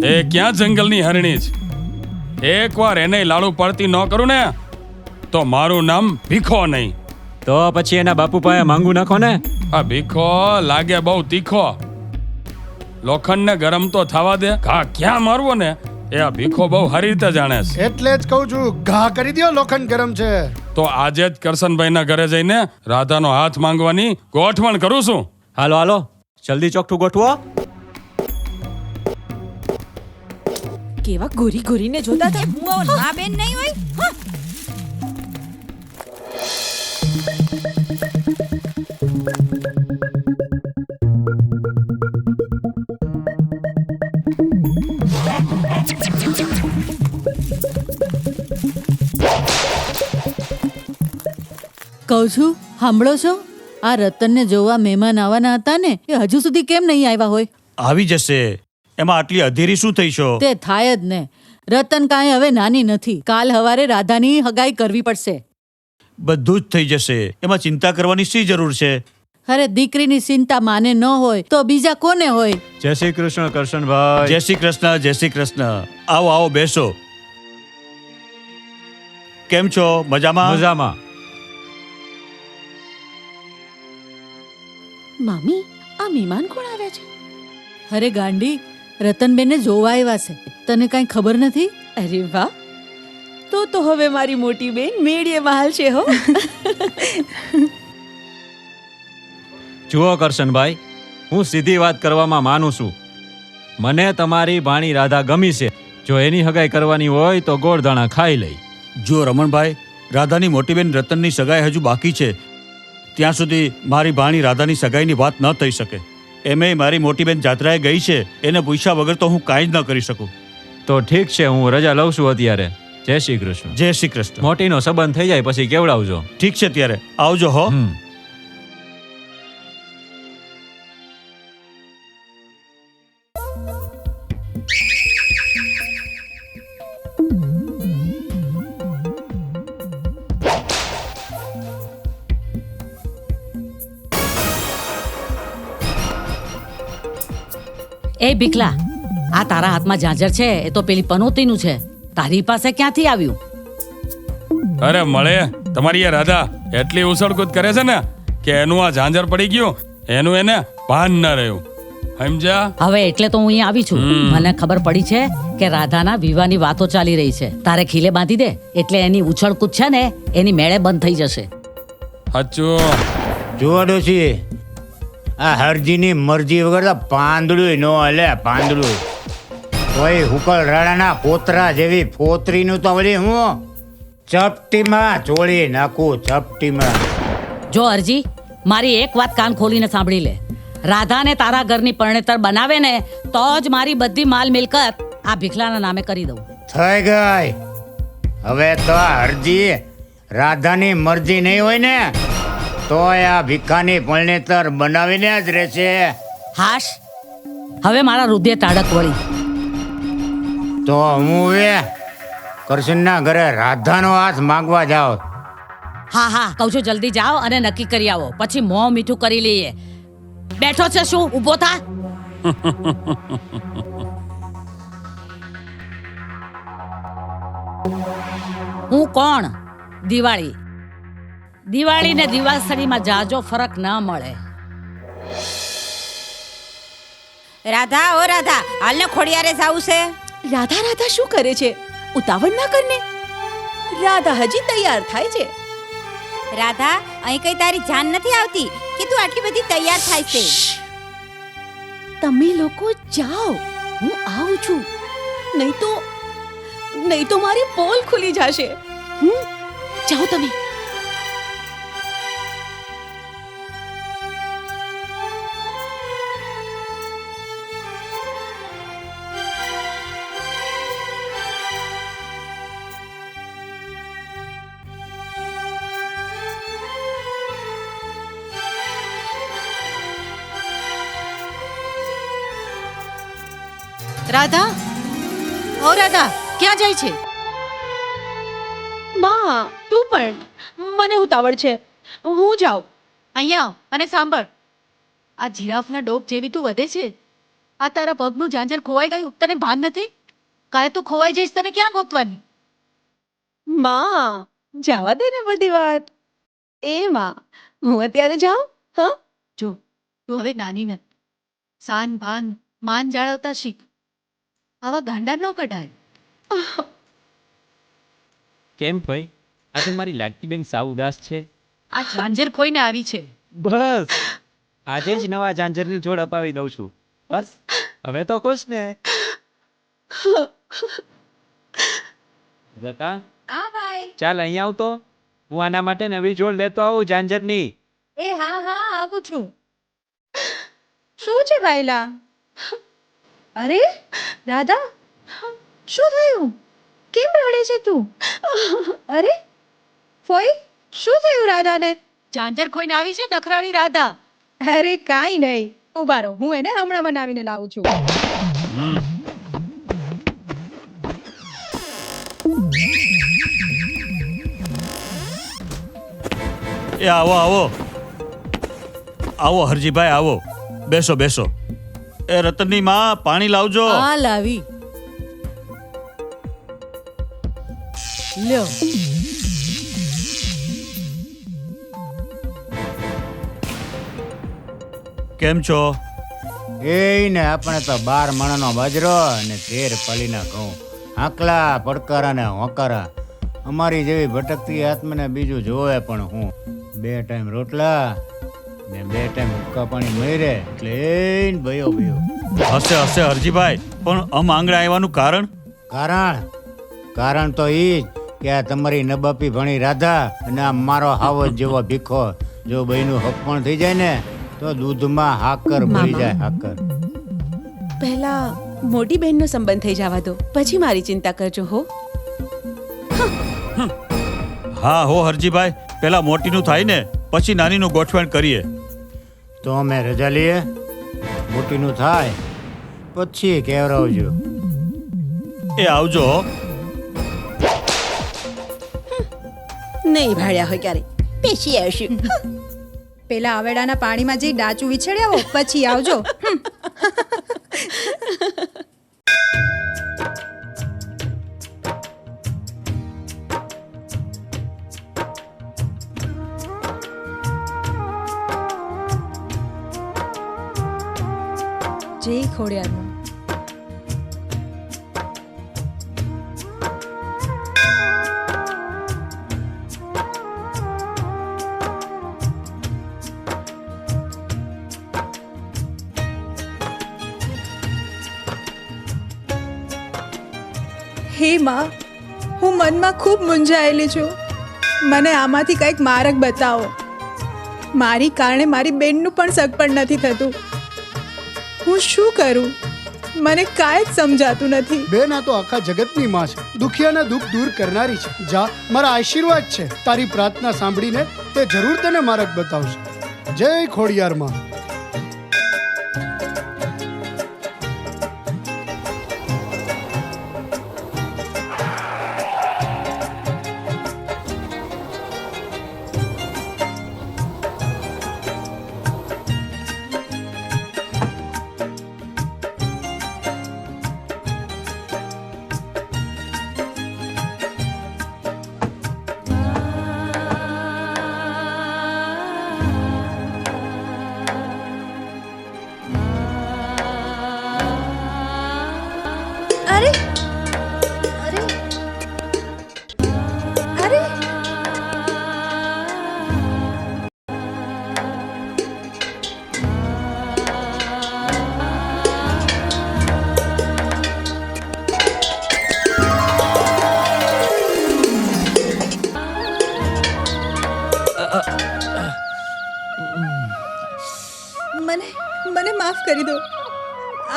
એ ક્યાં જંગલની હરણી છે. એકવાર એને લાડુ પડતી ન કરું ને તો મારું નામ ભીખો નહીં. તો પછી એના બાપુ પાસે માંગુ નાખો ને. આ ભીખો લાગે બહુ તીખો. લોખંડ ને ગરમ તો થવા દે. ઘા ક્યાં મારવો ને એ આ ભીખો બહુ સારી રીતે જાણે છે. એટલે જ કહું છું ઘા કરી દો, લોખંડ ગરમ છે. તો આજે જ કરશનભાઈ ના ઘરે જઈને રાધાનો હાથ માંગવાની ગોઠવણ કરું છું. હાલો હાલો જલ્દી ચોકઠું ગોઠવો. કેવા ગોરી ગોરીને જોતા હતા. મુઆ ના બેન નહીં હોય. હા. કહું છું સાંભળો છો, આ રતનને જોવા મહેમાન આવવાના હતા ને એ હજુ સુધી કેમ નહીં આવ્યા હોય? આવી જશે. એમાં આટલી અધીરી શું થઈ છો? તે થાય જ ને. રતન કાંઈ હવે નાની નથી. કાલ હવારે રાધાની હગાઈ કરવી પડશે. બધું જ થઈ જશે. એમાં ચિંતા કરવાની શી જરૂર છે? અરે દીકરીની ચિંતા માને ન હોય તો બીજા કોને હોય? જય શ્રી કૃષ્ણ કરશનભાઈ. જય શ્રી કૃષ્ણ, જય શ્રી કૃષ્ણ. આવો આવો બેસો. કેમ છો? મજામાં? મજામાં. મામી આ મહેમાન કોણ આવ્યા છે? અરે ગાંડી, રતનબેને જોવા આવ્યા છે. તને કાંઈ ખબર નથી? અરે વાહ, તો હવે મારી મોટી બેન મેળીએ મહાલ છે હો. જુઓ કરશનભાઈ, હું સીધી વાત કરવામાં માનું છું. મને તમારી ભાણી રાધા ગમી છે. જો એની હગાઈ કરવાની હોય તો ગોળધાણા ખાઈ લઈ. જો રમણભાઈ, રાધાની મોટી બેન રતનની સગાઈ હજુ બાકી છે. ત્યાં સુધી મારી ભાણી રાધાની સગાઈની વાત ન થઈ શકે. એમેય મારી મોટી બેન જાત્રાએ ગઈ છે. એને પૂછ્યા વગર તો હું કાંઈ જ ન કરી શકું. તો ઠીક છે, હું રજા લઉં છું અત્યારે. જય શ્રી કૃષ્ણ. જય શ્રી કૃષ્ણ. મોટીનો સંબંધ થઈ જાય પછી કેવડાવજો. ઠીક છે, ત્યારે આવજો હો. એ ભીખલા, આ તારા હાથમાં ઝાંઝર છે એ તો પેલી પનોતીનું છે. તારી પાસે ક્યાંથી આવ્યું? અરે મળે તમારી આ રાધા એટલી ઉછળકૂદ કરે છે ને કે એનું આ ઝાંઝર પડી ગયું, એનું એને ભાન ન રહ્યું. સમજ્યા? હવે એટલે તો હું અહીંયા આવી છું. મને ખબર પડી છે કે રાધાના વિવાહની વાતો ચાલી રહી છે. તારે ખીલે બાંધી દે એટલે એની ઉછળકૂદ છે ને એની મેળે બંધ થઈ જશે. સાચું. જુઓ ડોશી, આ હરજીની મરજી વગર તો પાંદડું ન હલે. પાંદડું કોઈ હુકલ રાણાના પોતરા જેવી પોતરીનું તો વળી હું ચપટીમાં ચોળી નાખું. ચપટીમાં. જો અરજી, મારી એક વાત કાન ખોલીને સાંભળી લે. રાધાને તારા ઘરની પરણેતર બનાવે ને તો જ મારી બધી માલ મિલકત આ ભીખલાના નામે કરી દઉં. થઈ ગઈ. હવે તો આ હરજી રાધાની મરજી નહીં હોય ને તો આ ભીખાની પરણેતર બનાવીને જ રહેશે. હાશ, હવે મારા હૃદય તાડક વળી. તો હું કરશનના ઘરે રાધાનો હાથ માંગવા જાઉં. હા હા, કહું છું જલ્દી જાઓ અને નક્કી કરી આવો. પછી મોં મીઠું કરી લઈએ. બેઠો છે શું? ઊભો થા. હું કોણ? દિવાળી. દિવાળી ને દિવાસળીમાં જાજો ફરક ના મળે. રાધા, ઓ રાધા, હાલને ખોડિયારે જાવું છે. રાધા રાધા શું કરે છે? ઉતાવળ ના કરને. રાધા હજી તૈયાર થાય છે. રાધા, અહીં કઈ તારી જાન નથી આવતી કે તું આટલી બધી તૈયાર થાય છે? તમે લોકો જાઓ, હું આવું છું. નહીં તો મારી પોલ ખુલી જશે. જાઓ તમે. રાધા, ઓ રાધા, ક્યાં જાય છે? માં, તું પણ. મને ઉતાવળ છે, હું જાઉં. અહીંયા આવ અને સાંભળ. આ જીરાફના ડોક જેવી તું વધે છે. આ તારા પગનું ઝાંઝર ખોવાઈ ગયું, તને ભાન નથી? કાલે તું ખોવાઈ જઈશ, તને ક્યાં ગોતવાની? માં, જવા દે ને બધી વાત. એ માં, હું અત્યારે જાઉં? હા, જો તું હવે નાની નથી. સાન ભાન માન જાળવતા શીખ. આવા ગાંડા ન કઢાય. કેમ ભાઈ, આજે મારી લાડકી બેન સાવ ઉદાસ છે. આ ઝાંઝર ખોઈને આવી છે. બસ આજે જ નવા ઝાંઝરની જોડ અપાવી દઉં છું. બસ હવે તો ખુશ ને? જતા હા ભાઈ. ચાલ અહીંયા આવતો, હું આના માટે નવી જોડ લેતો આવું ઝાંઝરની. એ હા હા, આવું છું. શું છે ભાઈલા? અરે રાધા, શું થયું? કેમ રડે છે તું? અરે ફોઈ, શું થયું રાધાને? ઝાંઝર ખોઈને આવી છે નખરાળી રાધા. અરે કાંઈ નહીં, ઉભા રહો, હું એને હમણાં બનાવીને લાવું છું. એ આવો આવો આવો હરજીભાઈ, આવો, બેસો બેસો. એ રતનની માં, પાણી લાવજો. આ લાવી લ્યો. કેમ છો? ને આપણે તો 12 મણનો બાજરો અને 13 પલીના ઘઉં, આકલા પડકારા ને હોકારા. અમારી જેવી ભટકતી આત્માને બીજું જોવે પણ હું. 2 ટાઈમ રોટલા ને 2 ટાઈમ હુક્કા પાણી મળી રહે એટલે એને ભયો ભયો. હશે હશે હરજીભાઈ, પણ આંગણે આવવાનું કારણ? કારણ તો ઈ જ કે આ તમારી નબાપી ભણી રાધા અને આ મારો હાવજ જેવો ભીખો જો બહેનું હક પણ થઈ જાય ને તો દૂધમાં હાકર ભળી જાય, હાકર. પહેલા મોટી બહેનનો સંબંધ થઈ જવા દો, પછી મારી ચિંતા કરજો. હો હા હો હરજીભાઈ, પેલા મોટીનું થાય ને પછી નાનીનું ગોઠવણ કરીએ. તો અમે રજા લઈએ, મોટીનું થાય પછી કેવરાવજો. એ આવજો. નહીં ભાડ્યા હોય ક્યારે પેશી આવશું. પેલા આવેડાના પાણીમાં જઈ ડાચું વિછળ્યા હો, પછી આવજો. જય ખોડિયારમાં. હે માં, હું મનમાં ખૂબ મૂંઝાયેલી છું. મને આમાંથી કંઈક માર્ગ બતાવો. મારી કારણે મારી બેનનું પણ સગપણ નથી થતું. હું શું કરું? મને કાંઈ જ સમજાતું નથી. બેન, આ તો આખા જગતની માં છે, દુખિયાના દુઃખ દૂર કરનારી છે. જા, મારા આશીર્વાદ છે. તારી પ્રાર્થના સાંભળીને તે જરૂર તને માર્ગ બતાવશે. જય ખોડિયાર માં.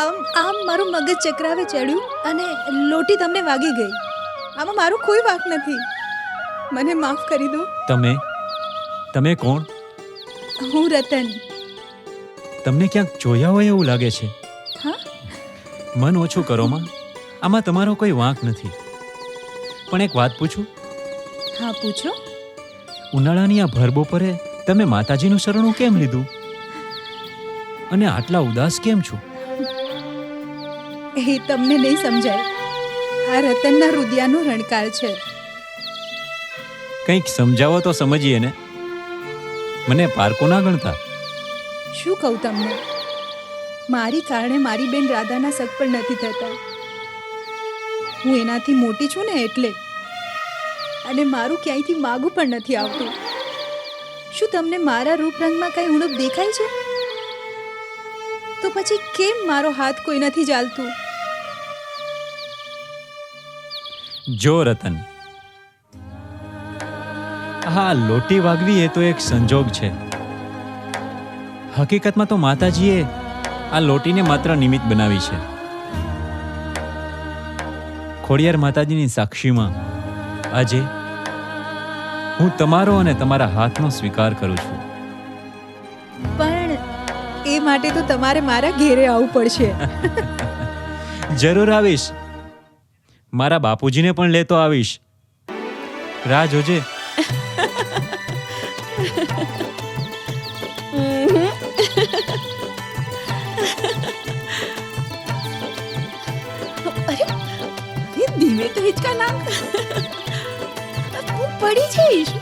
આમ મારું મગજ ચક્રાવે ચડ્યું અને લોટી તમને વાગી ગઈ. આમાં મારું કોઈ વાંક નથી. મને માફ કરી દો. તમે કોણ? હું રતન. તમને ક્યાંક જોયા હોય એવું લાગે છે. હા? મન ઓછું કરો માં, આમાં તમારો કોઈ વાંક નથી. પણ એક વાત પૂછું? હા, પૂછો. ઉનાળાની આ ભર બપોરે તમે માતાજીનું શરણું કેમ લીધું? અને આટલા ઉદાસ કેમ છો? એ તમને નહીં સમજાય. આ રતનના રુદિયાનો રણકાર છે. કંઈક સમજાવો તો સમજીએ ને. મને પારકો ના ગણતા. શું કહું તમને? મારી કારણે મારી બેન રાધાના સગ પણ નથી થતા. હું એનાથી મોટી છું ને એટલે. અને મારું ક્યાંયથી માગું પણ નથી આવતું. શું તમને મારા રૂપ રંગમાં કઈ ઉણપ દેખાય છે? તો પછી કેમ મારો હાથ કોઈ નથી ચાલતું? જો રતન, હા, લોટી વાગવી એ તો એક સંજોગ છે. હકીકતમાં તો માતાજીએ આ લોટીને માત્ર નિમિત્ત બનાવી છે. ખોડિયાર માતાજીની સાક્ષીમાં આજે હું તમારો અને તમારા હાથનો સ્વીકાર કરું છું. પણ એ માટે તો તમારે મારા ઘેરે આવવું પડશે. જરૂર આવીશ. મારા બાપુજીને પણ લેતો આવીશ. રાહ જોજે. ધીમે તો હિચકા નાખ. હું પડી જઈશ.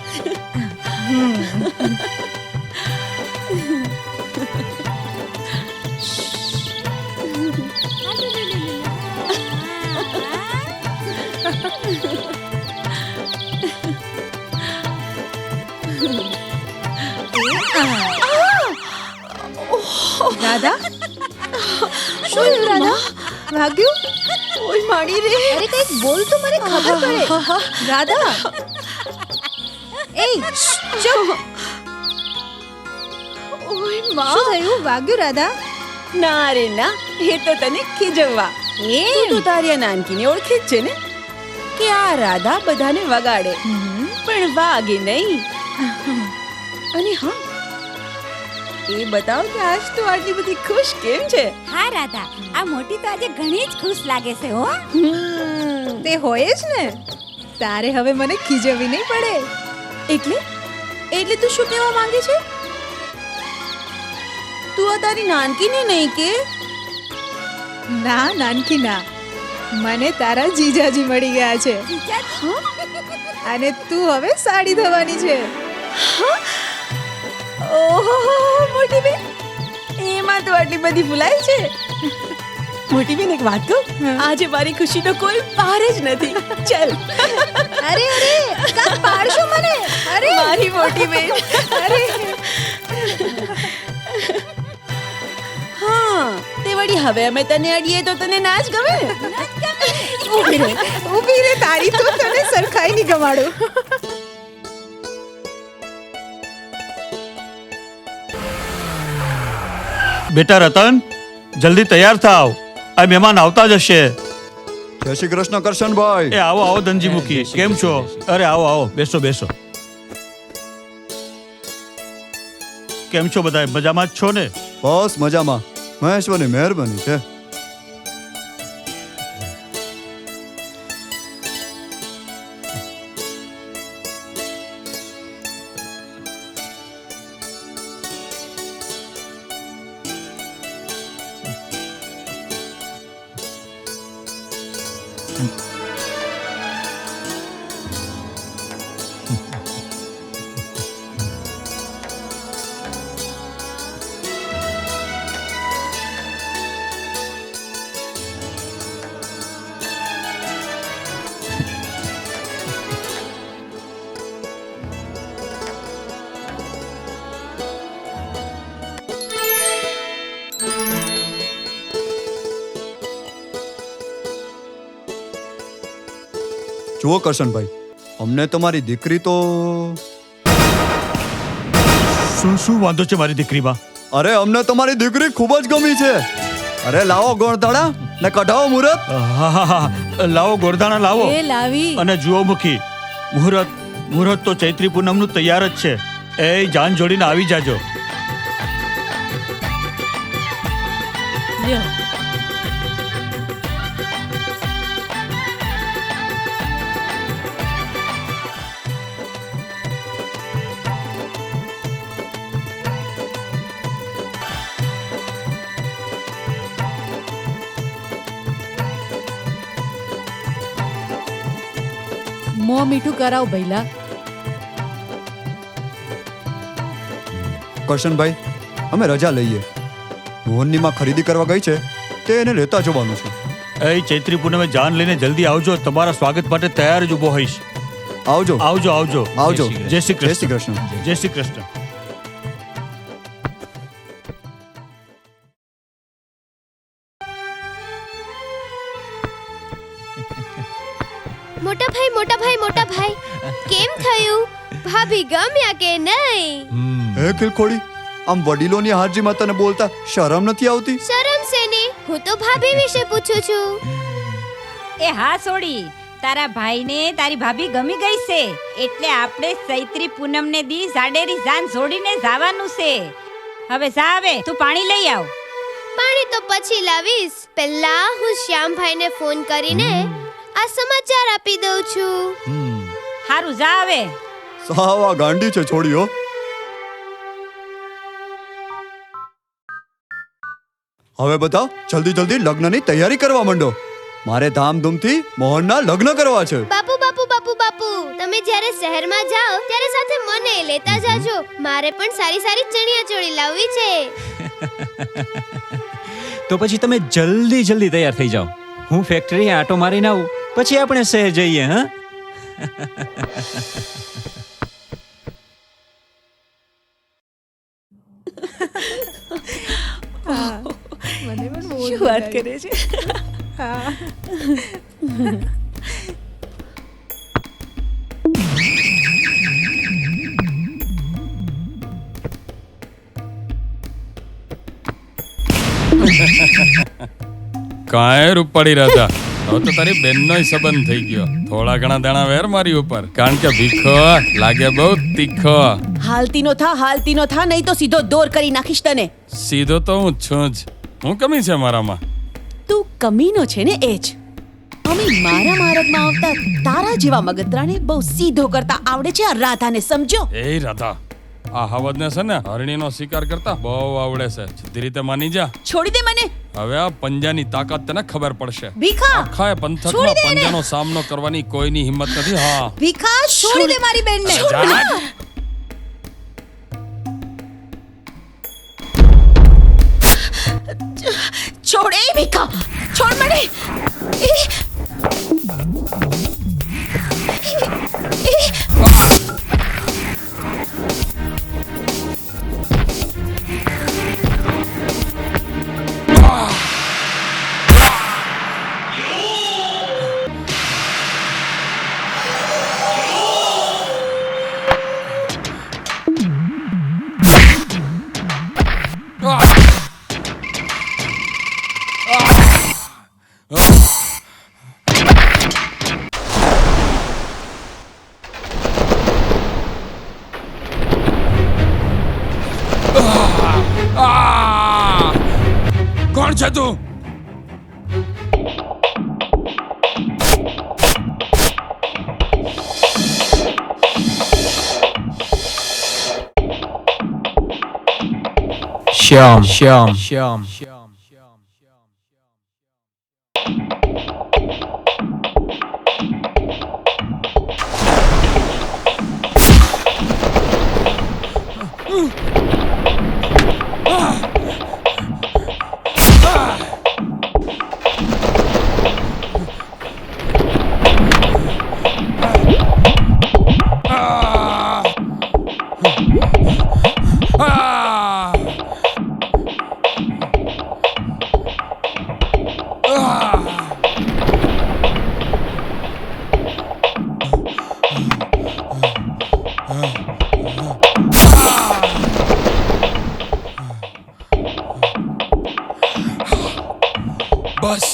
રાધા, શું થયું રાધા? વાગ્યું? ઓય માડી રે. અરે કંઈક બોલ તો મને ખબર પડે. રાધા, એ ચૂપ. ઓય શું માં. થયું? વાગ્યું રાધા? ના રે ના, એ તો તને ખીજવવા. તું તો તારી આ નાનકીને ઓળખે જ છે ને કે આ રાધા બધાને વગાડે પણ વાગે નહીં. અને હા, એ બતાવ કે આજ તો આટલી બધી ખુશ કેમ છે? હા રાધા, આ મોટી તો આજે ઘણી જ ખુશ લાગે છે હો. તે હોય જ ને. તારે હવે મને ખીજવવી નહીં પડે. એટલે તું શું કહેવા માંગે છે? તું આ તારી નાનકીને નહીં કે? ના, નાનકી ના. મને તારા જીજાજી મળી ગયા છે અને તું હવે સાડી થવાની છે. ઓહો મોટી બેન, એમાં તો આટલી બધી ભૂલાય છે. મોટી બેન, એક વાત કહું? આજે મારી ખુશીનો કોઈ પાર જ નથી. ચલ. અરે અરે, કાક પાડશો મને? અરે મારી મોટી બેન. અરે હા, તે વળી હવે અમે તને અડીએ તો તને ના જ ગમે. ઊભી રે, તારી તો તને સરખાઈ નહીં ગમાડું. બેટા રતન, જલ્દી તૈયાર થાવ. આ મહેમાન આવતા જ હશે. જય શ્રી કૃષ્ણ કરશનભાઈ. એ આવો આવો ધનજીમુખી, કેમ છો? અરે આવો આવો, બેસો બેસો. કેમ છો બધા? મજામાં જ છો ને? બસ મજામાં. મહેશ્વરની મહેરબાની છે. જુઓ કરશનભાઈ, અમને તમારી દીકરી તો શું વાંધો છે મારી દીકરીમાં? અરે અમને તમારી દીકરી ખૂબ જ ગમી છે. અરે લાવો ગોળધાણા ને કઢાવો મુહૂર્ત. હા હા હા લાવો ગોરધાણા લાવો. એ લાવી. અને જુઓ મુખી, મુહૂર્ત તો ચૈત્રી પૂનમનું તૈયાર જ છે. એ જાન જોડીને આવી જાજો. લ્યો. મોં મીઠું કરાવ ભૈલા. કરશનભાઈ, અમે રજા લઈએ. મોહનની માં ખરીદી કરવા ગઈ છે તે એને લેતા જવાનું છે. એ ચૈત્રી પૂનમે જાન લઈને જલ્દી આવજો. તમારા સ્વાગત માટે તૈયાર જ ઊભો હોઈશ. આવજો આવજો આવજો આવજો. જય શ્રી જય શ્રી કૃષ્ણ. કૃષ્ણ. જય શ્રી કૃષ્ણ. મોટા ભાઈ કેમ થયું? ભાભી ગમ્યા કે નહીં? હે ખીલખોડી, આમ વડીલોની હાજરીમાં તને બોલતા શરમ નથી આવતી? શરમ શેની? હું તો ભાભી વિશે પૂછું છું. એ હા સોડી, તારા ભાઈને તારી ભાભી ગમી ગઈ છે એટલે આપણે ચૈત્રી પૂનમને દી સાડેરી જાન જોડીને જવાનું છે. હવે જા, હવે તું પાણી લઈ આવ. પાણી તો પછી લાવીશ. પહેલા હું શ્યામભાઈને ફોન કરીને આ સમાચાર આપી દઉં છું. હારું, જા હવે. સાવા ગાંડી છે છોડીઓ. હવે બધા જલ્દી જલ્દી લગ્નની તૈયારી કરવા માંડો. મારે ધામધૂમથી મોહનના લગ્ન કરવા છે. બાપુ બાપુ બાપુ બાપુ, તમે જ્યારે શહેરમાં જાઓ ત્યારે સાથે મને લેતા જાજો. મારે પણ સારી સારી ચણિયા ચોળી લાવવી છે. તો પછી તમે જલ્દી જલ્દી તૈયાર થઈ જાઓ. હું ફેક્ટરી આટો મારીને આવું, પછી આપણે શહેર જઈએ. હા, શું વાત કરે છે? કાંઈ રૂપાળી રાધા, હવે તો તારી બેનનો સંબંધ થઈ ગયો. થોડા ઘણા દાણા વેર મારી ઉપર, કારણ કે ભીખો લાગે બહુ તીખો. હાલતીનો થા નહીં તો સીધો દોર કરી નાખીશ તને. સીધો તો હું છું જ. હું કમી છે મારામાં? તું કમીનો છે ને એ જ. અમે મારા માર્ગમાં આવતા તારા જેવા મગતરાને બહુ સીધો કરતા આવડે છે આ રાધાને, સમજો? એ રાધા, આ હવદને છે ને હરણીનો શિકાર કરતા બહુ આવડે છે. સીધી રીતે માની જા. છોડી દે મને. હવે આ પંજાની તાકાત તને ખબર પડશે. ભીખા, આખા પંથકમાં પંજાનો સામનો કરવાની કોઈની હિંમત નથી. હા ભીખા, છોડી દે મારી બેનને. છોડ એ ભીખા, છોડ મને. કોણ છે તું? શ્યામ. બસ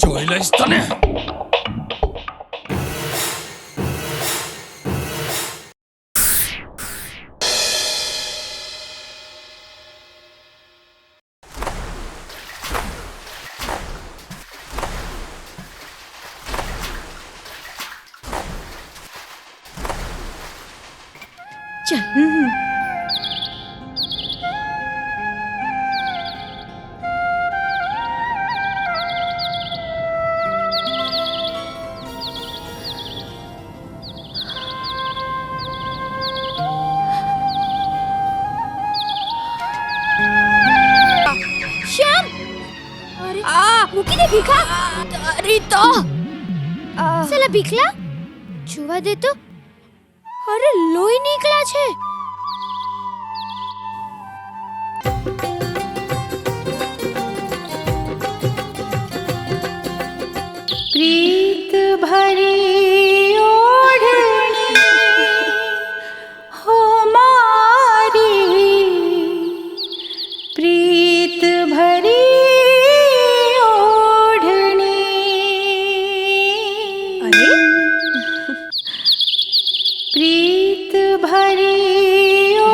જોઈ લઈશ તને. શ્યામ, અરે મૂકી દે ભીખા. તારી તો સાલા ભીખલા જોવા દે તો. અરે લોહી નીકળ્યા છે. प्रीत भरी ओढ़नी हो मारी, प्रीत भरी ओढ़नी. અરે प्रीत भरी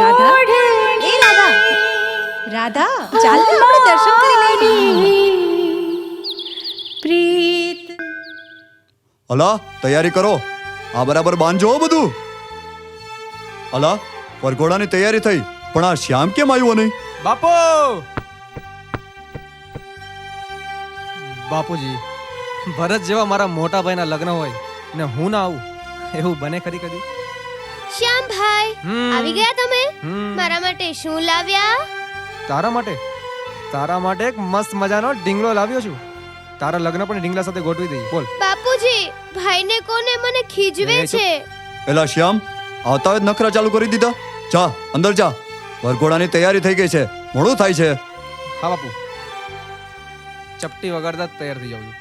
રાધા, ओढ़नी. એ રાધા, રાધા ચાલ ને આપણે દર્શન કરી લઈએ. प्रीत અલા તૈયારી કરો, આ બરાબર બાંધજો હો બધું. અલા વરઘોડાની તૈયારી થઈ, પણ આ શ્યામ કેમ આવ્યો નહીં? બાપુ, બાપુજી, ભરત જેવા મારા મોટા ભાઈના લગ્ન હોય ને હું ના આવું, એવું બને ખરી કદી? શ્યામ ભાઈ, આવી ગયા તમે? હમ. મારા માટે શું લાવ્યા? તારા માટે એક મસ્ત મજાનો ઢીંગલો લાવ્યો છું. તારા લગ્ન પણ ઢીંગલા સાથે ગોઠવી દઈએ. બોલ. બાપુજી, ભાઈને કોને મને ખીજવે એ ચૂપ. છે? એલા શ્યામ, આવતા જ નખરા ચાલુ કરી દીધા. જા અંદર જા, વરઘોડાની તૈયારી થઈ ગઈ છે, મોડું થાય છે. હા બાપુ, ચપટી વગાડતા જ તૈયાર થઈ જાઉં છું.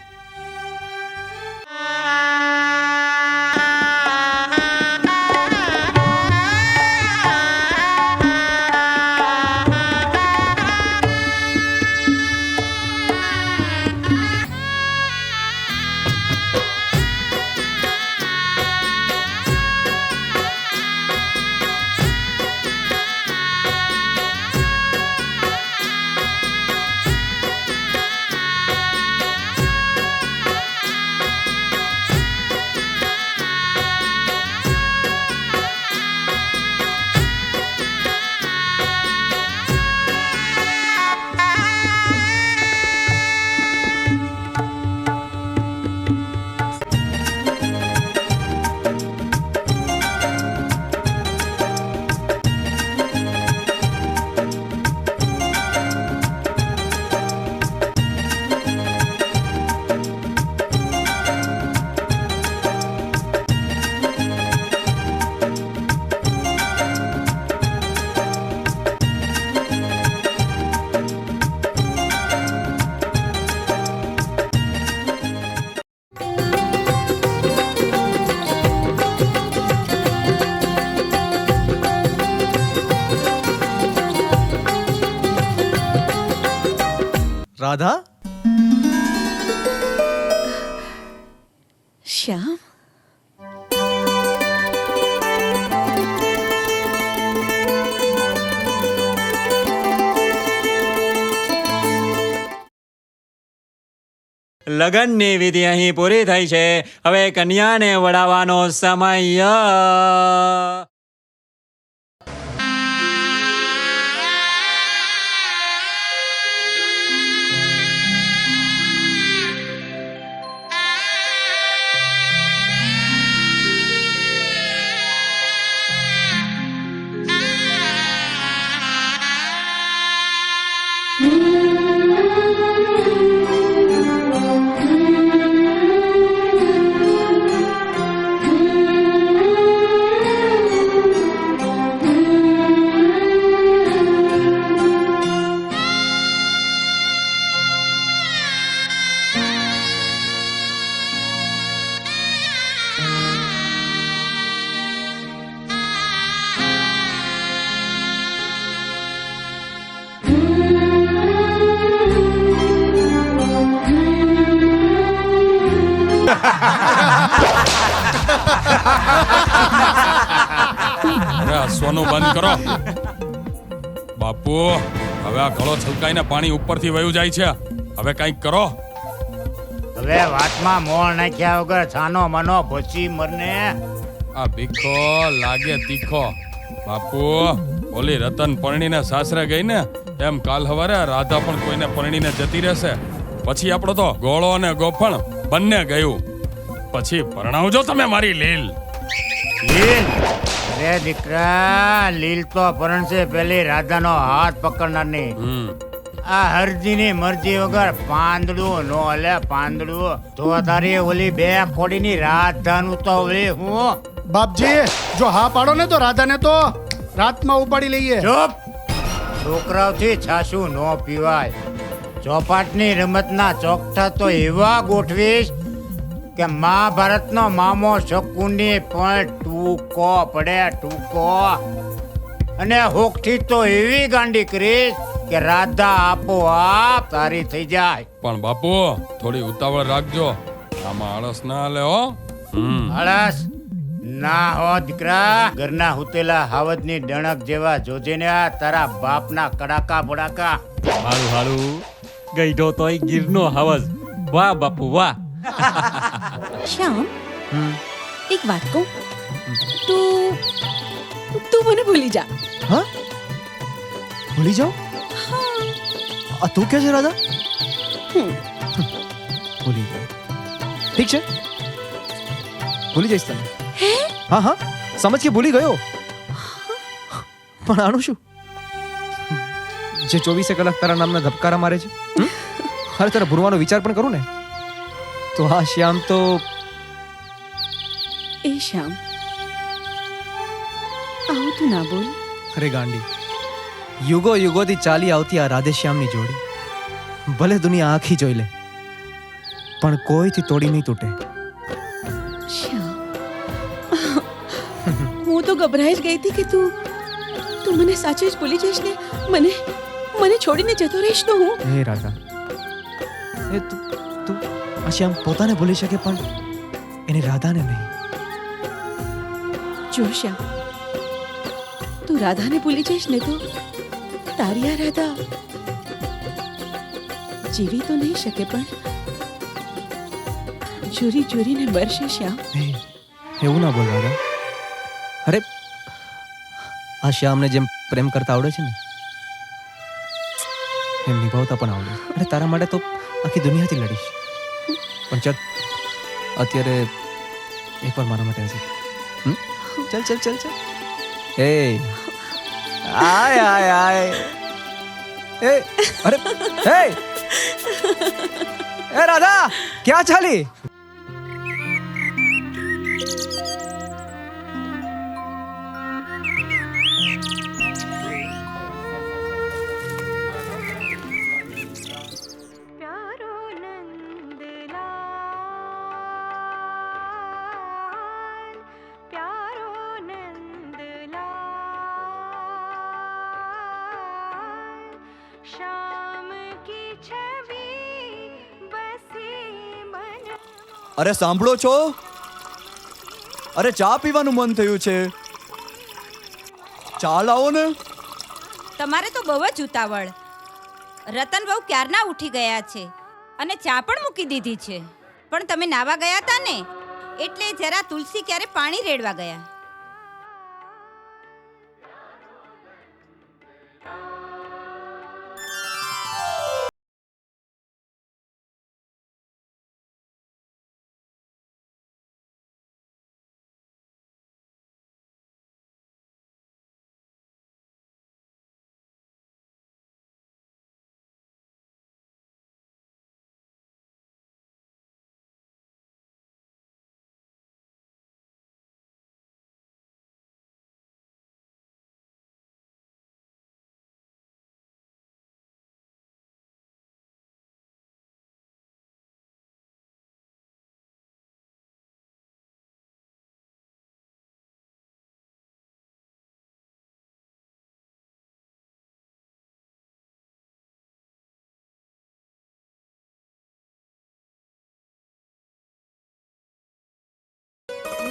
રાધા, શ્યામ, લગનની વિધિ અહીં પૂરી થઈ છે. હવે કન્યાને વડાવવાનો સમય. અરે હસવાનું બંધ કરો બાપુ. હવે આ ગળો છલકાઈને પાણી ઉપરથી વયું જાય છે. હવે કંઈક કરો. હવે વાતમાં મોણ નાખ્યા વગર છાનો મનો ભોચી મરને. આ ભીખો લાગે તીખો. બાપુ ઓલી રતન પરણીને સાસરે ગઈ ને એમ કાલ હવારે રાધા પણ કોઈને પરણીને જતી રહેશે. પછી આપણો તો ગોળો અને ગોફણ બંને ગયું. પછી પરણાવજો તમે મારી લીલ. લીલ અરે દીકરા, લીલ તો પરણશે પેલી રાધાનો હાથ પકડનારની. આ હરજીની મરજી વગર પાંદડું નો હલે પાંદડું. તો તારી ઓલી બે કોડીની રાધાનું તો ઓલી હું. બાપજી જો હા પાડો ને તો રાધાને તો રાતમાં ઉપાડી લઈએ. ચૂપ. છોકરાઓથી છાશું નો પીવાય. ચોપાટની રમતના ચોકઠા તો એવા ગોઠવીશ કે મહાભારતનો મામો શકુની પણ ટૂંકો પડે ટૂંકો. અને હોકથી તો એવી ગાંડી કરીશ કે રાધા આપોઆપ તારી થઈ જાય. પણ બાપુ થોડી ઉતાવળ રાખજો. આમાં આળસ ના હાલે હો. આળસ ના હો દીકરા. ઘરના હુતેલા હાવજની ડણક જેવા જોજે ને આ તારા બાપના કડાકા બડાકા. હારું હારું ગઈઢો તોય ગીરનો હવસ. વાહ બાપુ વાહ. શ્યામ, એક વાત કહું, તું મને ભૂલી જા. હા, ભૂલી જાઓ? આ તું કે છે રાધા? ભૂલી જાઓ. ઠીક છે, ભૂલી જઈશ તને. હા હા, સમજ કે ભૂલી ગયો. પણ આનું શું? જે 24 કલાક તારા નામના ધબકારા મારે છે, અરે તારા ભૂરવાનો વિચાર પણ કરું ને તો આ શ્યામ તો એ શ્યામ, આવું તું ના બોલ. અરે ગાંડી, યુગો યુગોથી ચાલી આવતી આ રાધેશ્યામની જોડી ભલે દુનિયા આખી જોઈ લે પણ કોઈથી તોડી નહીં તૂટે. હું તો ગભરાઈ જ ગઈ હતી કે તું મને સાચે જ ભૂલી જઈશ ને મને છોડીને જતો રહીશ તો હું. હે રાધા, એ તું આ શ્યામ પોતાને ભૂલી શકે પણ એની રાધાને નહીં. જો શ્યામ, તું રાધાને ભૂલી જઈશ ને તો તારી આ રાધા જીવી તો નહીં શકે પણ જોરી જોરીને મરશે. શ્યામ, એવું ના બોલ રાધા. અરે આ શ્યામને જેમ પ્રેમ કરતા આવડે છે ને એમ નિભાવતા પણ આવડે. અરે તારા માટે તો આખી દુનિયાથી લડીશ. પણ ચાલ અત્યારે એકવાર મારા માટે હશે. ચલ ચલ ચલ ચલ. એ આય આય આય. એ અરે એ રાધા, ક્યાં ચાલી? અરે સાંભળો છો? અરે ચા પીવાનું મન થયું છે. ચા લાવો ને. તમારે તો બહુ જ ઉતાવળ. રતન બહુ ક્યારના ઉઠી ગયા છે અને ચા પણ મૂકી દીધી છે. પણ તમે નાવા ગયા હતા ને એટલે જરા તુલસી ક્યારે પાણી રેડવા ગયા.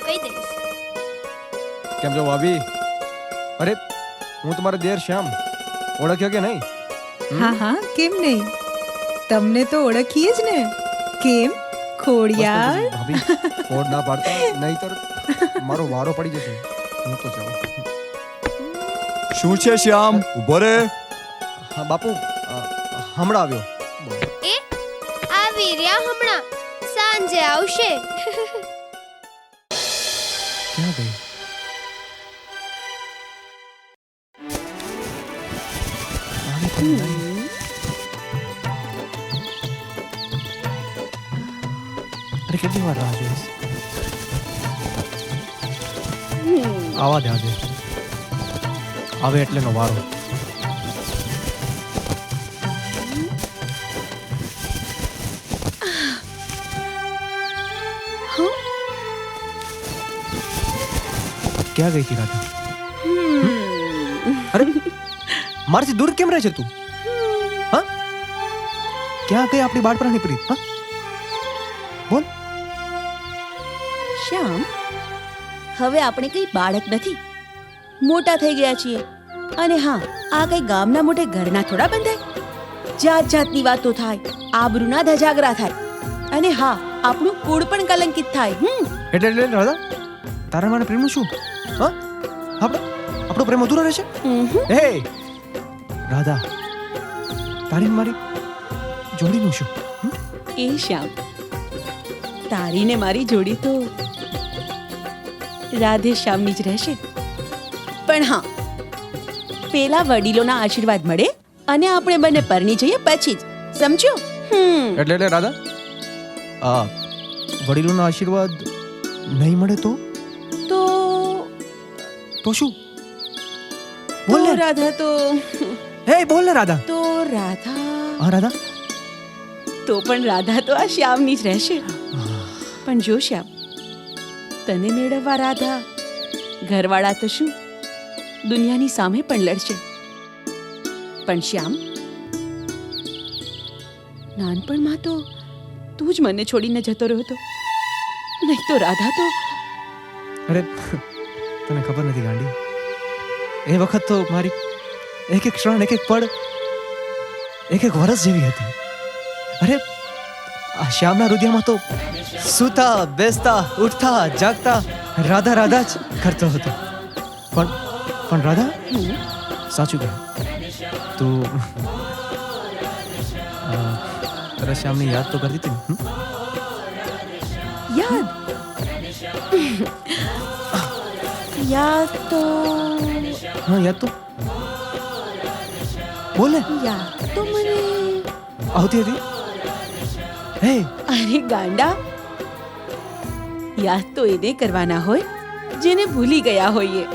કહી દઈશ. કેમ છો ભાભી? અરે હું તમારો દેર શ્યામ, ઓળખ્યો કે નહીં? હા હા, કેમ નહીં? તમને તો ઓળખીએ જ ને. કેમ ખોડિયાર? ભાભી કોડ ના પાડતા, નહીંતર મારો વારો પડી જશે. હું તો જાઉં. શું છે શ્યામ? ઉભો રે. હા બાપુ, હમણાં આવ્યો. એ આવી રહ્યા હમણાં, સાંજે આવશે. ક્યાં ગઈ? અરે કેટલી વાર રાહ જોઈશ. આવા દે આજે, આવે એટલે નો વારો. ક્યાં ગઈ હતી રાધા? અરે મારથી દૂર કેમ રહે છે તું? હા, ક્યાં ગઈ આપણી બાળપણની પ્રીત? હા બોલ. શ્યામ, હવે આપણે કઈ બાળક નથી, મોટા થઈ ગયા છીએ. અને હા, આ કઈ ગામના મોટે ઘરના થોડા બંધાય. જાત જાતની વાતો થાય, આબરૂના ધજાગરા થાય, અને હા, આપણું કુળ પણ કલંકિત થાય. એટલે રાધા, તારા મારા પ્રેમનું શું? હા, આપણો પ્રેમ અધૂરો રહેશે? હે રાધા, તારી મારી જોડીનું શું? એ શ્યામ, તારી ને મારી જોડી તો રાધે શ્યામની જ રહેશે. પણ હા, પેલા વડીલોના આશીર્વાદ મળે અને આપણે બંને પરણી જઈએ પછી જ, સમજો? એટલે રાધા, આ વડીલોના આશીર્વાદ નહીં મળે તો શું? બોલ ને રાધા. તો હે બોલ ને રાધા. તો રાધા, હા રાધા, તો પણ રાધા તો આ શ્યામની જ રહેશે. પણ જો શ્યામ, તને મેળવવા રાધા ઘરવાળા તો શું, દુનિયાની સામે પણ લડશે. પણ શ્યામ, નાનપણમાં તો તું જ મને છોડીને જતો રહ્યો હતો, નહીં તો રાધા તો. અરે તને ખબર નથી ગાંડી, એ વખત તો મારી એક એક ક્ષણ, એક એક પળ, એક એક વર્ષ જેવી હતી. અરે આ શ્યામના હૃદયમાં તો સૂતા બેસતા ઉઠતા જાગતા રાધા રાધા જ કરતો હતો. પણ રાધા, સાચું કહે, તું તારા શ્યામની યાદ તો કરતી હતી ને? યાદ તો હા, યાદ તો બોલ ને. યાદ તો મને આવતી હતી. હે અરે ગાંડા, યાદ તો એને કરવાના હોય જેને ભૂલી ગયા હોઈએ.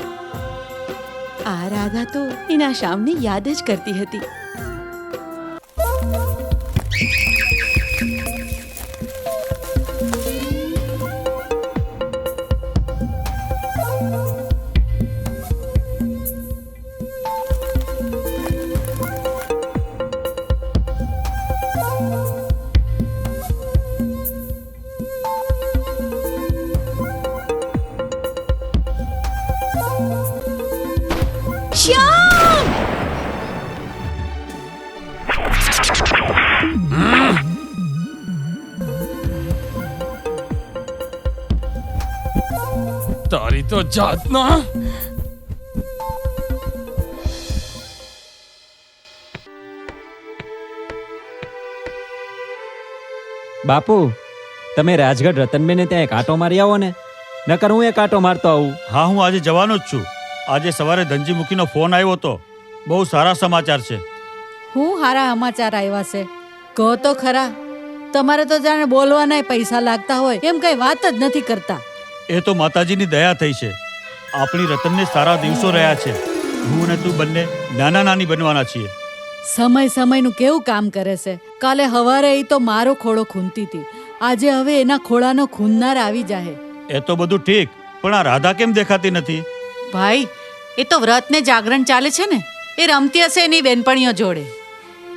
આ રાધા તો એના શ્યામને યાદ જ કરતી હતી. શ્યામ! તારી તો જાતના. બાપુ, તમે રાજગઢ રતનબેને ત્યાં એક આંટો મારી આવો ને, નકર હું એક આંટો મારતો આવું. હા, હું આજે જવાનો જ છું. આજે સવારે ધનજી મુખીનો ફોન આવ્યો હતો. બહુ સારા સમાચાર છે. હું હારા સમાચાર આવ્યા છે? કહો તો ખરા. તમારે તો જાણે બોલવાના પૈસા લાગતા હોય એમ કઈ વાત જ નથી કરતા. એ તો માતાજીની દયા થઈ છે. આપણી રતનને સારા દિવસો રહ્યા છે. હું અને તું બંને નાના નાની બનવાના છીએ. સમય સમયનું કેવું કામ કરે છે. કાલે હવારે એ તો મારો ખોળો ખૂંદતી હતી, આજે હવે એના ખોળાનો ખૂંદનાર આવી જાય. એ તો બધું ઠીક, પણ આ રાધા કેમ દેખાતી નથી? ભાઈ, એ તો વ્રત ને જાગરણ ચાલે છે ને, એ રમતી હશે એની બેનપણીઓ જોડે.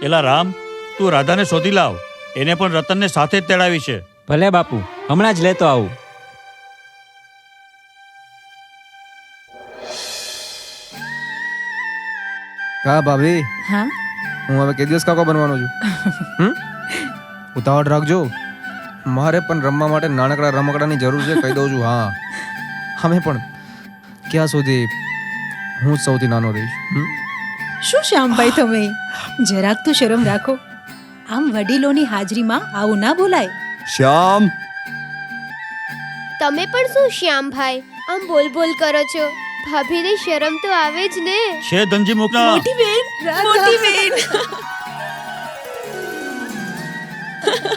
એલા રામ, તું રાધાને શોધી લાવ. એને પણ રતનને સાથે જ તેડાવી છે. ભલે બાપુ, હમણાં જ લેતો આવું. કા ભાભી હા હું હવે કે દિવસ કાકો બનવાનો છું ઉતાવળ રાખજો મારે પણ રમવા માટે નાનકડા રમકડાની જરૂર છે કહી દઉં છું હા અમે પણ ક્યાં સુધી હું જ સૌથી નાનો રહીશ શું શ્યામભાઈ તમે જરાક તો શરમ રાખો. આમ વડીલોની હાજરીમાં આવું ના બોલાય. શ્યામ તમે પણ શું શ્યામભાઈ આમ બોલ બોલ કરો છો? ભાભીને શરમ તો આવે જ ને. છે ધનજી મુકના. મોટી બેન, મોટી બેન.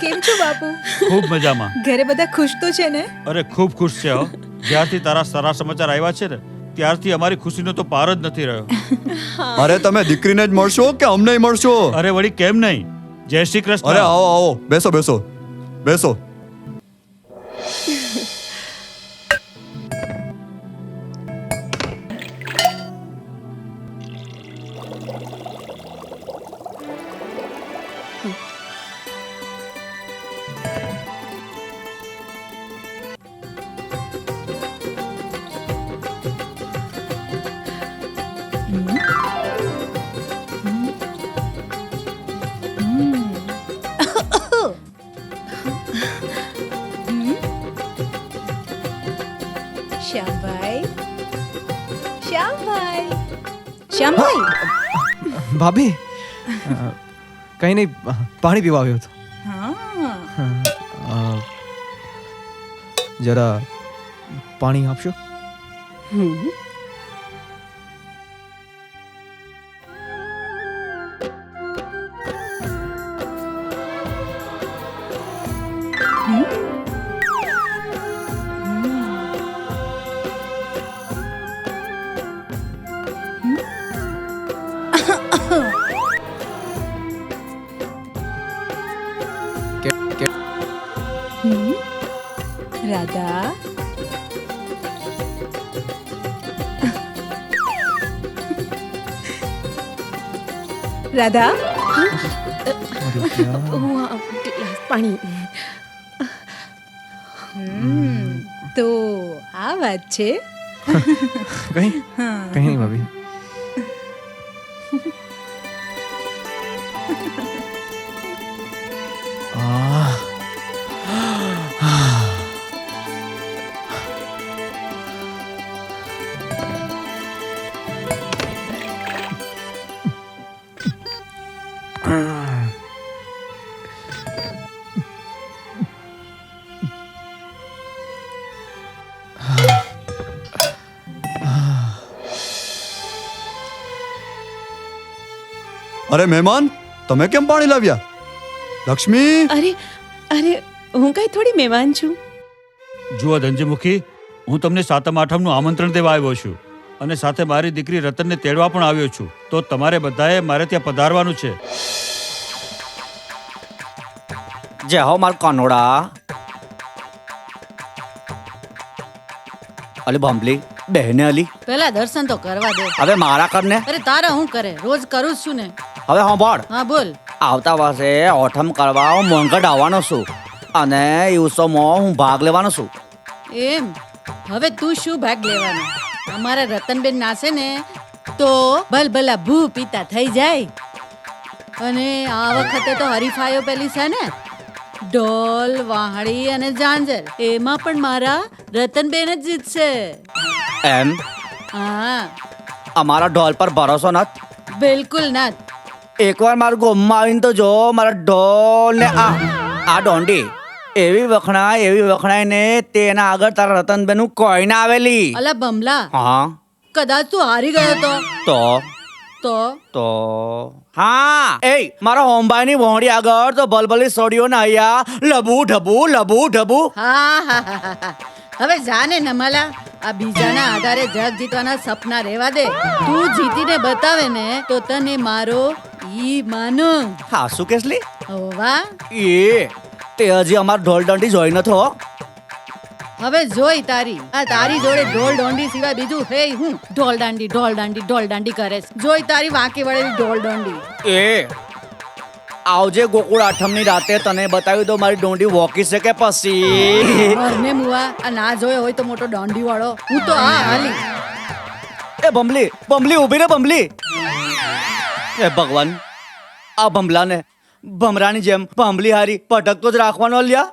કેમ છો બાપુ? ખૂબ મજામાં. ઘરે બધા ખુશ તો છે ને? અરે ખૂબ ખુશ છે હો. જ્યારથી તારા સારા સમાચાર આવ્યા છે ને ત્યારથી અમારી ખુશીનો તો પાર જ નથી રહ્યો. અરે તમે દીકરીને જ મળશો કે અમને મળશો? અરે વળી કેમ નહીં. જય શ્રી કૃષ્ણ. અરે આવો આવો બેસો બેસો બેસો. શ્યામભાઈ, શ્યામભાઈ, શ્યામભાઈ. ભાભી કઈ નહીં પાણી પીવા આવ્યો હતો. જરા પાણી આપશો? રાધા, રાધા, પાણી. તો આ વાત છે. કઈ કઈ નહીં ભાભી. અરે મહેમાન તમે કેમ પાણી લાવ્યા? લક્ષ્મી. અરે અરે હું કઈ થોડી મહેમાન છું. જુઓ ધનજીમુખી, હું તમને સાતમ આઠમનું આમંત્રણ દેવા આવ્યો છું અને સાથે મારી દીકરી રતનને તેડવા પણ આવ્યો છું. તો તમારે બધાએ મારે ત્યાં પધારવાનું છે. જય હો માર કાનોડા. અલી ભંભલી બહેને અલી પેલા દર્શન તો કરવા દે. હવે મારા કરને. અરે તારા હું કરે, રોજ કરું જ છું ને. હવે સાંભળ. હા બોલ. આવતા વર્ષે ઓઠમ કરવા હું મોંઘટ આવવાનો છું અને એ ઉત્સવમાં હું ભાગ લેવાનો છું. એમ હવે તું શું ભાગ લેવાનો? અમારા રતનબેન નાસે ને તો ભલભલા ભૂ પીતા થઈ જાય. અને આ વખતે તો હરીફાઈઓ પેલી છે ને, ઢોલ, વાહડી અને ઝાંઝર, એમાં પણ મારા રતનબેન જ જીતશે. એમ? હા. અમારા ઢોલ પર ભરોસો નથી? બિલકુલ નથી. એકવાર મારું ગોમમાં આવીને તો જો મારા ઢોલ ને આ દોંડી એવી વખણાય ને તેના આગળ તારા રતનબેન નું કોઈ ના આવેલી. અલા બમલા, હા કદાચ તું હારી ગયો તો હા એ મારા હોમભાઈ ની વહોડી આગળ તો ભલભલી સોડીઓ ને અહીંયા લબુ ઢબુ. હા. હવે જાને નમલા, આ બીજાના આધારે જગ જીતવાના સપના રહેવા દે. તું જીતીને બતાવે ને તો તને મારો ઈ માનો. હા શું કેસલી? હોવા એ તે હજી અમાર ઢોલ દંડી જોઈ નતો. હવે જોઈ તારી જોડે ઢોલ દોંડી સિવાય બીજું હે હું? ઢોલ દાંડી કરે છે. જોઈ તારી વાંકી વળેલી ઢોલ દોંડી. એ આવજે ગોકુળ આઠમની રાતે તને બતાવી દો મારી દોંડી વોકી છે કે પછી. મરને મુવા, આ ના જોયો હોય તો મોટો દોંડી વાળો હું તો આ હાલી. એ બમલી ઊભી રે બમલી. હે ભગવાન, આ ભમલાને ભમરાની જેમ ભાંભલી હારી પટકતો જ રાખવાનો લ્યા.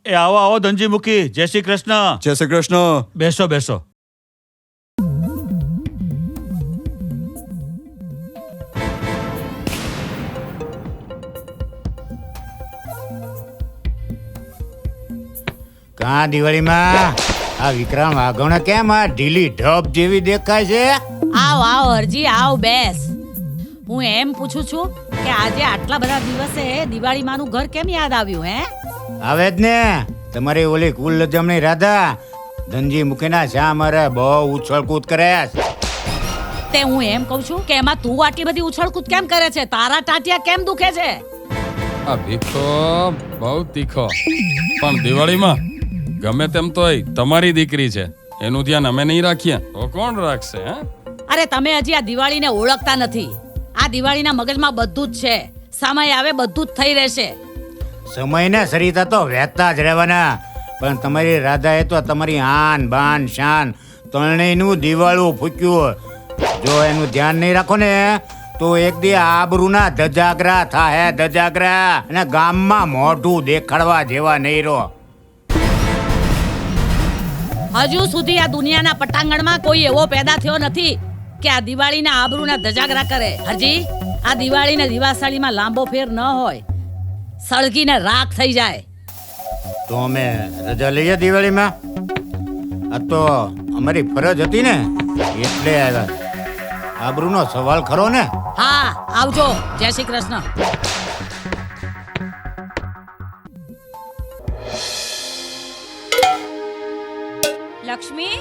એ આવો આવો ધનજી મુખી, જય શ્રી કૃષ્ણ. જય શ્રી કૃષ્ણ. બેસો બેસો. કાં દિવાળીમાં આ વિક્રમ વાઘોણા કેમ આ ઢીલી ઢબ જેવી દેખાય છે? આવ આવ હરજી, આવ બેસ. હું એમ પૂછું છું કે આજે આટલા બધા દિવસે દિવાળી માનું ઘર કેમ યાદ આવ્યું હે? આવે જ ને, તમારી ઓલી કુલ લજમણી રાધા ધનજી મૂકીના શા મારે બહુ ઉછળકૂદ કરે છે. તે હું એમ કહું છું કે એમાં તું આટલી બધી ઉછળકૂદ કેમ કરે છે? તારા ટાટિયા કેમ દુખે છે? આ ભીખો બહુ તીખો, પણ દિવાળીમાં ગમે તેમ તોય તમારી દીકરી છે, એનું ધ્યાન અમે નહીં રાખીએ તો કોણ રાખશે? હે, અરે તમે હજી આ દિવાળીને ઓળખતા નથી. આ દિવાળીના મગજમાં બધું જ છે. સમય આવે બધું જ થઈ રહેશે. સમયને સરિતા તો વહેતા જ રહેવાના, પણ તમારી રાધાએ તો તમારી આન બાન શાન ત્રણેયનું દિવાળું ફૂક્યું. જો એનું ધ્યાન નહીં રાખો ને તો એક દી આબરૂના ધજાગરા થાહે, ધજાગરા, અને ગામમાં મોઢું દેખાડવા જેવા નહીં રહો. હજુ સુધી આ દુનિયાના પટાંગણમાં કોઈ એવો પેદા થયો નથી કે આ દિવાળીના આબરૂના ધજાગરા કરે. હજી આ દિવાળીને દિવાસળીમાં લાંબો ફેર ન હોય, સળગીને રાખ થઈ જાય. તો અમે રજા લઈએ દિવાળીમાં? આ તો અમારી ફરજ હતી ને એટલે આવ્યા. આબરૂનો સવાલ ખરો ને? હા, આવજો. જય શ્રી કૃષ્ણ. લક્ષ્મી,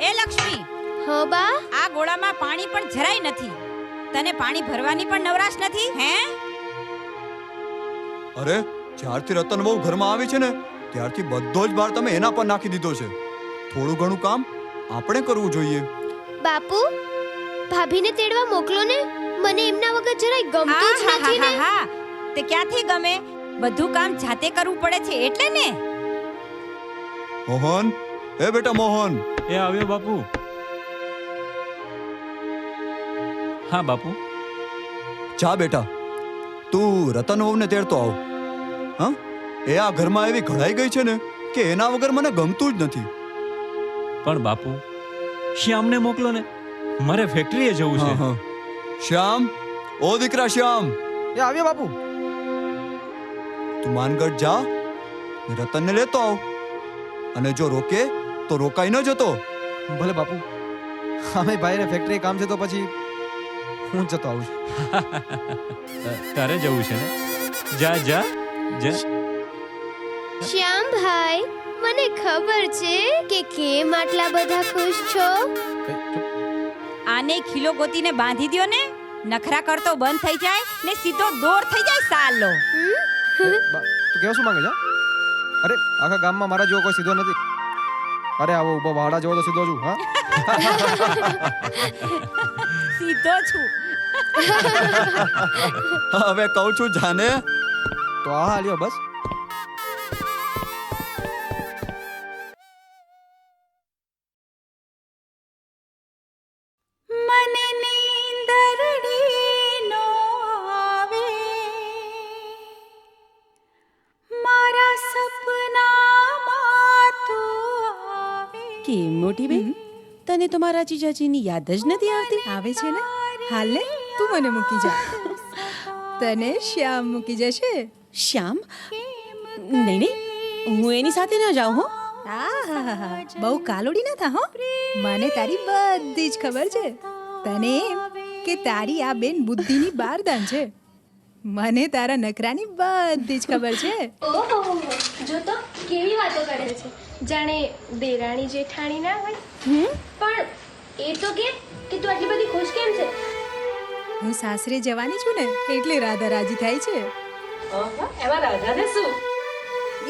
એ લક્ષ્મી. હો બા. આ ગોળામાં પાણી પણ જરાય નથી. તને પાણી ભરવાની પણ નવરાશ નથી હે? અરે જ્યારથી રતન બહુ ઘરમાં આવી છે ને ત્યારથી બધો જ ભાર તમે એના પર નાખી દીધો છે. થોડું ઘણું કામ આપણે કરવું જોઈએ. બાપુ, ભાભીને તેડવા મોકલો ને. મને એમના વગર જરાય ગમતું જ નથી ને. હા, તે ક્યાંથી ગમે? બધું કામ જાતે કરવું પડે છે એટલે ને. મોહન, એ બેટા મોહન. એ આવ્યો બાપુ. હા બાપુ. જા બેટા, તું રતન વહુને તેડતો આવ. હા, એ આ ઘરમાં એવી ઘડાઈ ગઈ છે ને કે એના વગર મને ગમતું જ નથી. પણ બાપુ, શ્યામને મોકલો ને, મારે ફેક્ટરીએ જવું છે. શ્યામ, ઓ દીકરા શ્યામ. એ આવ્યો બાપુ. તું માનગઢ જા ને રતનને લેતો આવ, અને જો રોકે તો રોકાઈ ન જતો. ભલે બાપુ. અમે ભાઈને ફેક્ટરી કામ છે તો પછી હું જતો આવું છું. તારે જવું છે ને? જા જા જા. શ્યામ ભાઈ, મને ખબર છે કે કેમ આટલા બધા ખુશ છો. આને ખીલો ગોતીને બાંધી દ્યો ને, નખરા કરતો બંધ થઈ જાય ને સીધો દોર થઈ જાય સાલો. તું કેવું શું માંગે છે? અરે આખા ગામમાં મારા જેવો કોઈ સીધો નથી. અરે આવો ઉભો વાડા જેવો તો સીધો છું. હા, સીધો છું. હવે કહું છું જાને. તો આ હાલ્યો બસ. મને નીંદરડી નો આવે, મારા સપનામાં તું આવે. કેમ મોટી બેન, તને તો મારા જીજાજીની યાદ જ નથી આવતી? આવે છે ને. હાલ ને, તું મને મૂકી જા. તને શ્યામ મૂકી જશે. શ્યામ? નહીં નહીં, હું એની સાથે ન જાઉં. હો, આહાહા, બહુ કાલોડી ના થા. હો, મને તારી બધી જ ખબર છે. તને એમ કે તારી આ બેન બુદ્ધિની બારદાન છે. મને તારા નખરાની બધી જ ખબર છે. ઓહો, જો તો કેવી વાતો કરે છે, જાણે દેરાણી જેઠાણી ના હોય. પણ એ તો કે તું આટલી બધી ખુશ કેમ છે? હું સાસરે જવાની છું ને એટલે રાધા રાજી થાય છે. એમાં રાધાને શું?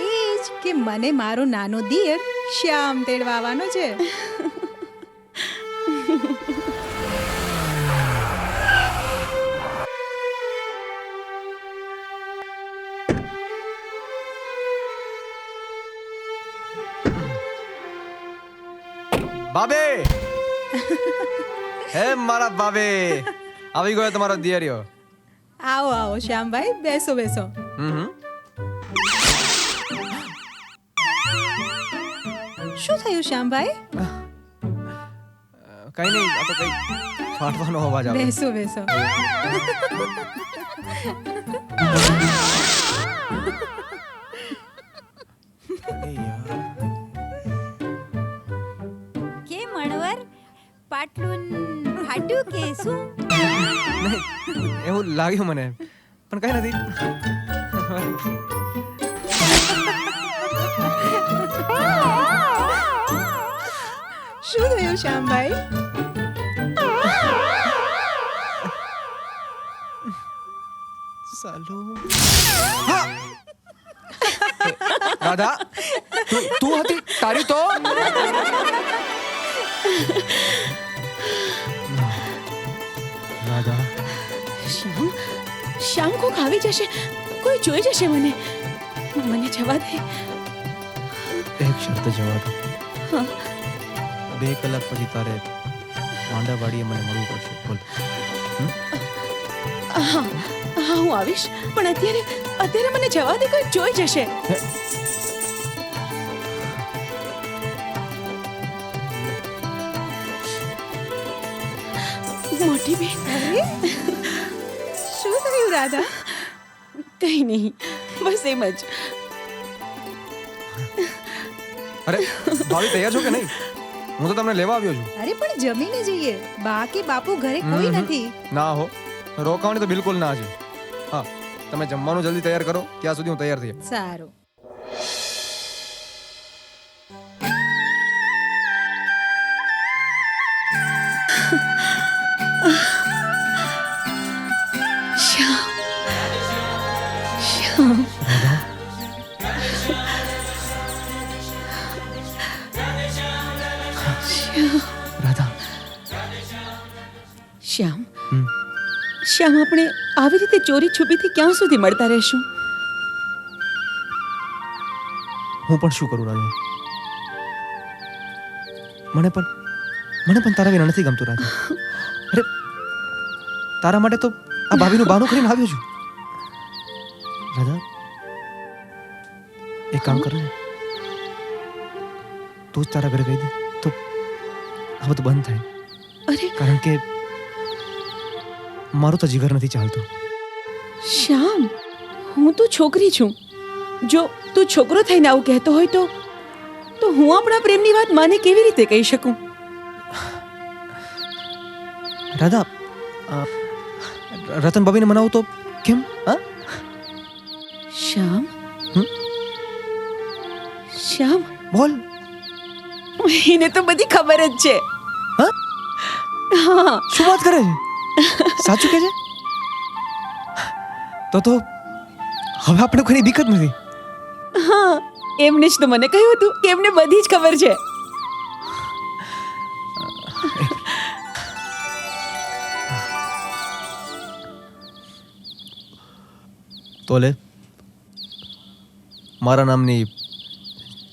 એ જ કે મને મારો નાનો દિયર શ્યામ તેડવા આવવાનો છે. બાબે, હે મારા બાબે, આવી ગયો તમારો દિયરિયો. આવો આવો શ્યામભાઈ, બેસો બેસો. શું થયું શ્યામભાઈ? કઈ નહીં, આ તો કઈ ફાટવાનો અવાજ આવે. બેસો બેસો. કે મણવર પાટલું ફાટ્યું કે શું? નહીં, એવું લાગ્યું મને, પણ કઈ નથી. શું થયું શ્યામભાઈ? સાલો રાધા, તું હતી તારી તો. રાધા, શ્યામ કોક આવી જશે, કોઈ જોઈ જશે મને. મને જવા દે. એક શરત જવા દો. 2 કલાક પછી તારે માંડાવાડીએ મને મળવું પડશે. બોલ. હા હા, હું આવીશ, પણ અત્યારે મને જવા દે, કોઈ જોઈ જશે. મોટી બેન. શું થયું રાધા? કઈ નહીં, બસ એમ જ. અરે ભાભી, તૈયાર છો કે નહીં? હું તો તમને લેવા આવ્યો છું. અરે પણ જમીને જઈએ, બા કે બાપુ ઘરે કોઈ નથી. ના હો, રોકાવાની તો બિલકુલ ના છે. હા, તમે જમવાનું જલ્દી તૈયાર કરો, ત્યાં સુધી હું તૈયાર થઈ જાઉં. સારું. શ્યામ, રાધા, શ્યામ, આપણે આવી રીતે ચોરી છુપીથી ક્યાં સુધી મળતા રહેશું? હું પણ શું કરું રાધા? મને પણ તારા વિના નથી ગમતું રાધા. અરે તારા માટે તો આ ભાભીનું બહાનું કરીને આવ્યો છું. રાધા, એક કામ કર ને, તું જ તારા ઘરે કહી દે તો આ બધું બંધ થાય. અરે કારણ કે મારું તો જીગર નથી ચાલતું. શ્યામ, હું તો છોકરી છું. જો તું છોકરો થઈને આવું કહેતો હોય તો હું આપણા પ્રેમની વાત માને કેવી રીતે કહી શકું? રાધા, રતન ભાભીને મનાવું તો કેમ? હા શ્યામ, શ્યામ, બોલ. એને તો બધી ખબર જ છે. હા, શું વાત કરે છે? સાચું કે છે? તો હવે આપણે કોઈની દિક્કત નથી. હા, એમને જ તો મને કહ્યું હતું કે એમને બધી જ ખબર છે. તો લે, મારા નામની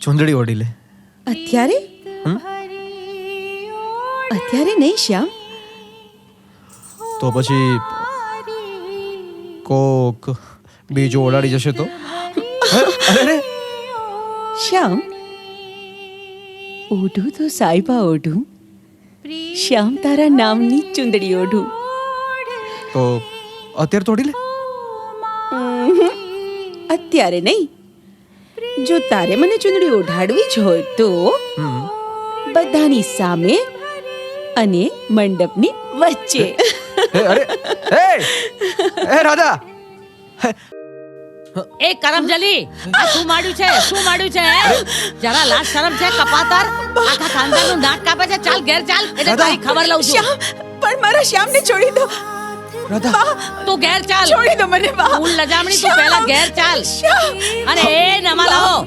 ચૂંદડી ઓઢી લે. અત્યારે? અત્યારે નહીં શ્યામ. તો પછી કોક બીજો ઓડાડી જશે તો? અરે શ્યામ, ઓઢું તો સાઈબા ઓઢું, શ્યામ તારા નામની ચુંદડી ઓઢું. તો અત્યારે તોડી લે. અત્યારે નહીં. જો તારે મને ચુંદડી ઓઢાડવી જ હોય તો બધાની સામે અને મંડપની વચ્ચે. અરે એ રાધા, એ કરમજલી, આ શું માડ્યું છે? શું માડ્યું છે? જરા લાજ શરમ છે? કપાતર આખા ખાનદાનનું નાક કાપે છે. ચાલ ઘેર ચાલ, એટલે તારી ખબર લઉં છું. પણ મારા શ્યામને છોડી દો. રાધા, તું ઘેર ચાલ. છોડી દો મને બા. ફૂલ લજામણી, તું પહેલા ઘેર ચાલ. અને એ નમા લાવો.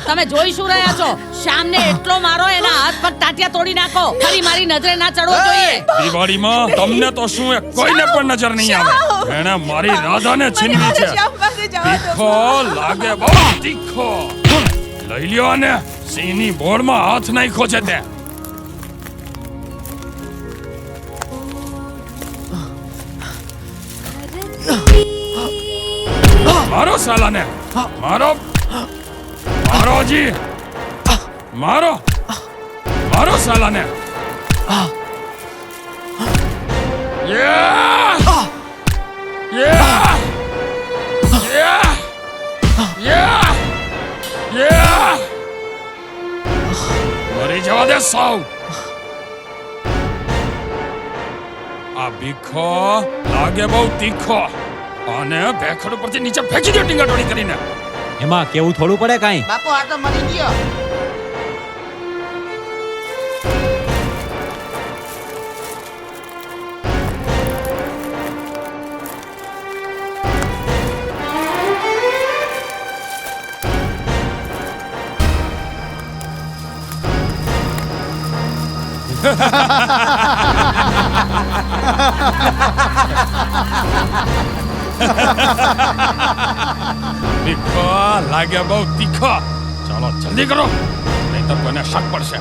તમે જોઈ શું રહ્યા છો? શ્યામને એટલો મારો, એના હાથ પગ ટાટિયા તોડી નાખો. ફરી મારી નજરે ના ચડવો જોઈએ. દિવાળીમાં તમને તો શું એ કોઈને પણ નજર નહીં આવે. એણે મારી રાધાને છીનવી છે. તીખો લાગે, બહુ તીખો. લઈ લ્યો અને સિંહની બોળમાં હાથ નાખ્યો છે તે. મારો સાલાને મારો મારો જી મારો મારો સાલાને યા યા યા યા યા મરી જવા દે સૌ. આ ભીખો લાગે બહુ તીખો અને ભેખડ ઉપરથી નીચે ફેંકી દો ટીંગાટોળી કરીને. એમાં કેવું થોડું પડે કાંઈ. બાપુ આ તો મરી ગયો. ભીખો લાગે બહુ તીખો. ચાલો જલ્દી કરો નહીં તો કોઈને શક પડશે.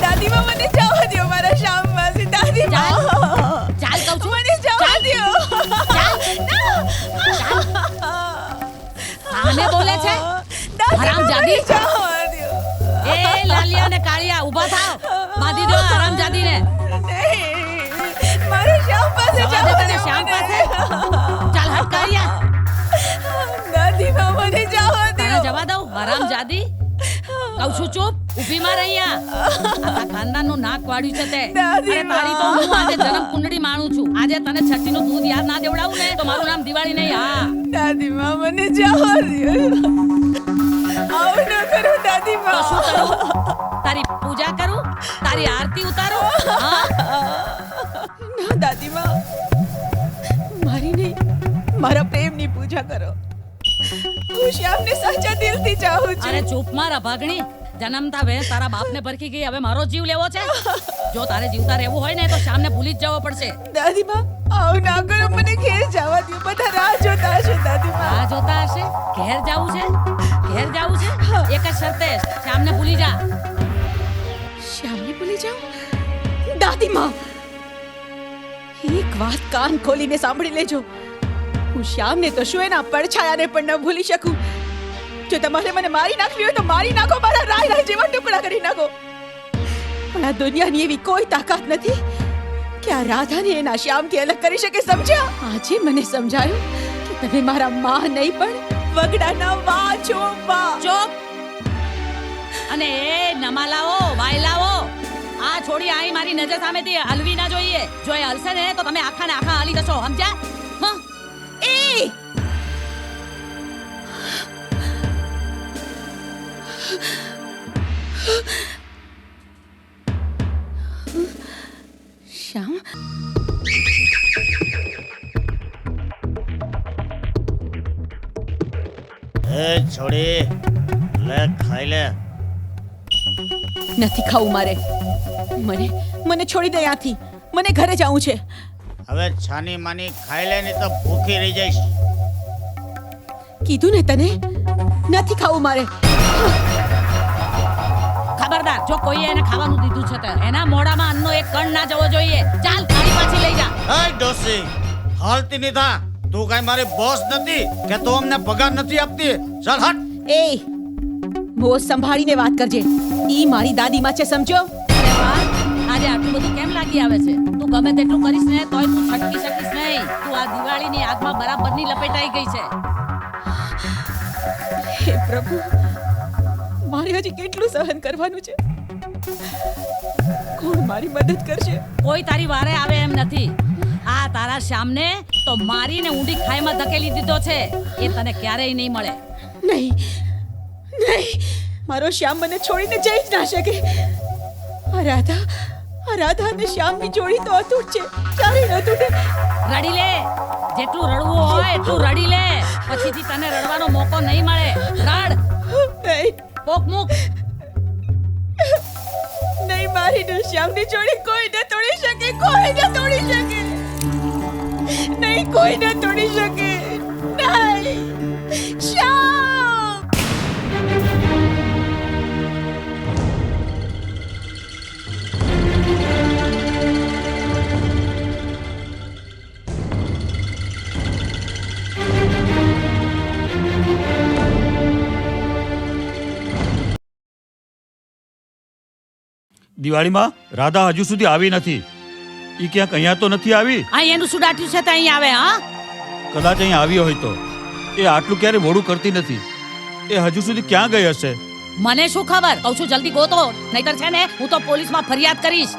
દાદીમાં મને જવા દો મારા શ્યામ માસી. દાદીમાં ચાલ કહું છું. મને જવા દો. આને બોલે છે હરામજાદી. એ લાલિયા ને કાળિયા ઊભા થાવ. બાંધી દો હરામજાદીને. મારે શ્યામ પાસે જવા દે તને શ્યામ પાસે. ચાલ હટ કાળિયા. દાદીમાં મને જવા દો. તને જવા દઉં હરામજાદી. કહું છું ચૂપ. ઊભી માં રહ્યા. આ ખાનદાનનું નાક વાળ્યું છે તે. અરે તારી તો હું આજે જન્મ કુંડળી માણું છું. આજે તને છઠ્ઠીનું દૂધ યાદ ના દેવડાવું ને તો મારું નામ દિવાળી નહીં. હા દાદીમાં મને જવા દો. આવું ન કરો દાદીમાં. તો શું કરું? તારી પૂજા કરું? તારી આરતી ઉતારું? હા ના દાદીમાં, મારી નહીં મારા પ્રેમની પૂજા કરો. હું શ્યામને સાચા દિલથી ચાહું છું. અરે ચૂપ મારા ભાગણી. જન્મતા વે તારા બાપને પરખી ગઈ. હવે મારો જીવ લેવો છે? જો તારે જીવતા રહેવું હોય ને તો શ્યામને ભૂલી જ જવો પડશે. દાદીમાં આવું ના કરો. મને ઘેર જવા દો. બધા રાહ જોતા હશે દાદીમાં. રાહ જોતા હશે? ઘેર જાવું છે? ઘેર જાવું છે? એક જ શરતે શ્યામને ભૂલી જા. શ્યામને ભૂલી જાઉં? દાદીમાં એક વાત કાન ખોલીને સાંભળી લેજો. હું શ્યામને તો શું એના પડછાયાને પણ ન ભૂલી શકું. જો તમારે મને મારી નાખવી હોય તો મારી નાખો. મારા રાય રાય જેવા ટુકડા કરી નાખો. પણ આ દુનિયાની એવી કોઈ તાકાત નથી કે આ રાધાને એના શ્યામથી અલગ કરી શકે. સમજ્યા? આજે મને સમજાયું કે તમે મારા માં નહીં પણ વગડાના વા છો. વા ચૂપ. અને એ નમાલાઓ વાયલાઓ, આ છોડી આઈ મારી નજર સામેથી હલવી ના જોઈએ. જો એ હલશે ને તો તમે આખા ને આખા હલી જશો. સમજ્યા? હા એ શ્યામ છોડી લે, ખાઈ લે. નથી ખાવું મારે. મને છોડી દે ત્યાંથી. મને ઘરે જવું છે. હવે છાની માની ખાઈ લે નહીં તો ભૂખી રહી જઈશ. કીધું ને તને નથી ખાવું મારે. ખબરદાર, જો કોઈએ એને ખાવાનું દીધું છે તો એના મોઢામાં અન્નનો એક કણ ના જવો જોઈએ. ચાલ થાળી પાછી લઈ જા. હે ડોસી, હાલતી નહીં થા. તું કઈ મારી બોસ નથી કે તું અમને પગાર નથી આપતી? ચાલ હટ. એ મોં સંભાળીને વાત કરજે. ઈ મારી દાદીમાં છે, સમજો? અરે વાહ, આજે આટલું બધું કેમ લાગી આવે છે? તું ગમે તેટલું કરીશ ને તોય તું છટકી શકીશ નહીં. તું આ દિવાળીની આગમાં બરાબરની લપેટાઈ ગઈ છે. હે પ્રભુ, મારે હજી કેટલું સહન કરવાનું છે? કોણ મારી મદદ કરશે? કોઈ તારી વારે આવે એમ નથી. આ તારા શ્યામને તો મારીને ઊંડી ખાઈમાં ધકેલી દીધો છે. એ તને ક્યારેય નહીં મળે. નહીં નહીં, મારો શ્યામ મને છોડીને જઈ જ ના શકે. આ રાધા અને શ્યામની જોડી તો અતૂટ છે. ક્યારેય ન તૂટે. રડી લે. જેટલું રડવું હોય એટલું રડી લે. પછીથી તને રડવાનો મોકો નહીં મળે. રડ. નહીં. પોક મુક. નહીં, મારી ને શ્યામની જોડી કોઈ ન તોડી શકે. કોઈ ન તોડી શકે. નહીં, કોઈ ન તોડી શકે. નહીં, શ્યામ. દિવાળીમાં રાધા હજુ સુધી આવી નથી. એ ક્યાંક અહીંયા તો નથી આવી. અહીં એનું શું દાટ્યું છે તો અહીં આવે? હા, કદાચ અહીં આવી હોય તો. એ આટલું ક્યારે મોડું કરતી નથી. એ હજુ સુધી ક્યાં ગઈ હશે? મને શું ખબર? કહું છું જલ્દી ગોતો, નહીતર છે ને હું તો પોલીસમાં ફરિયાદ કરીશ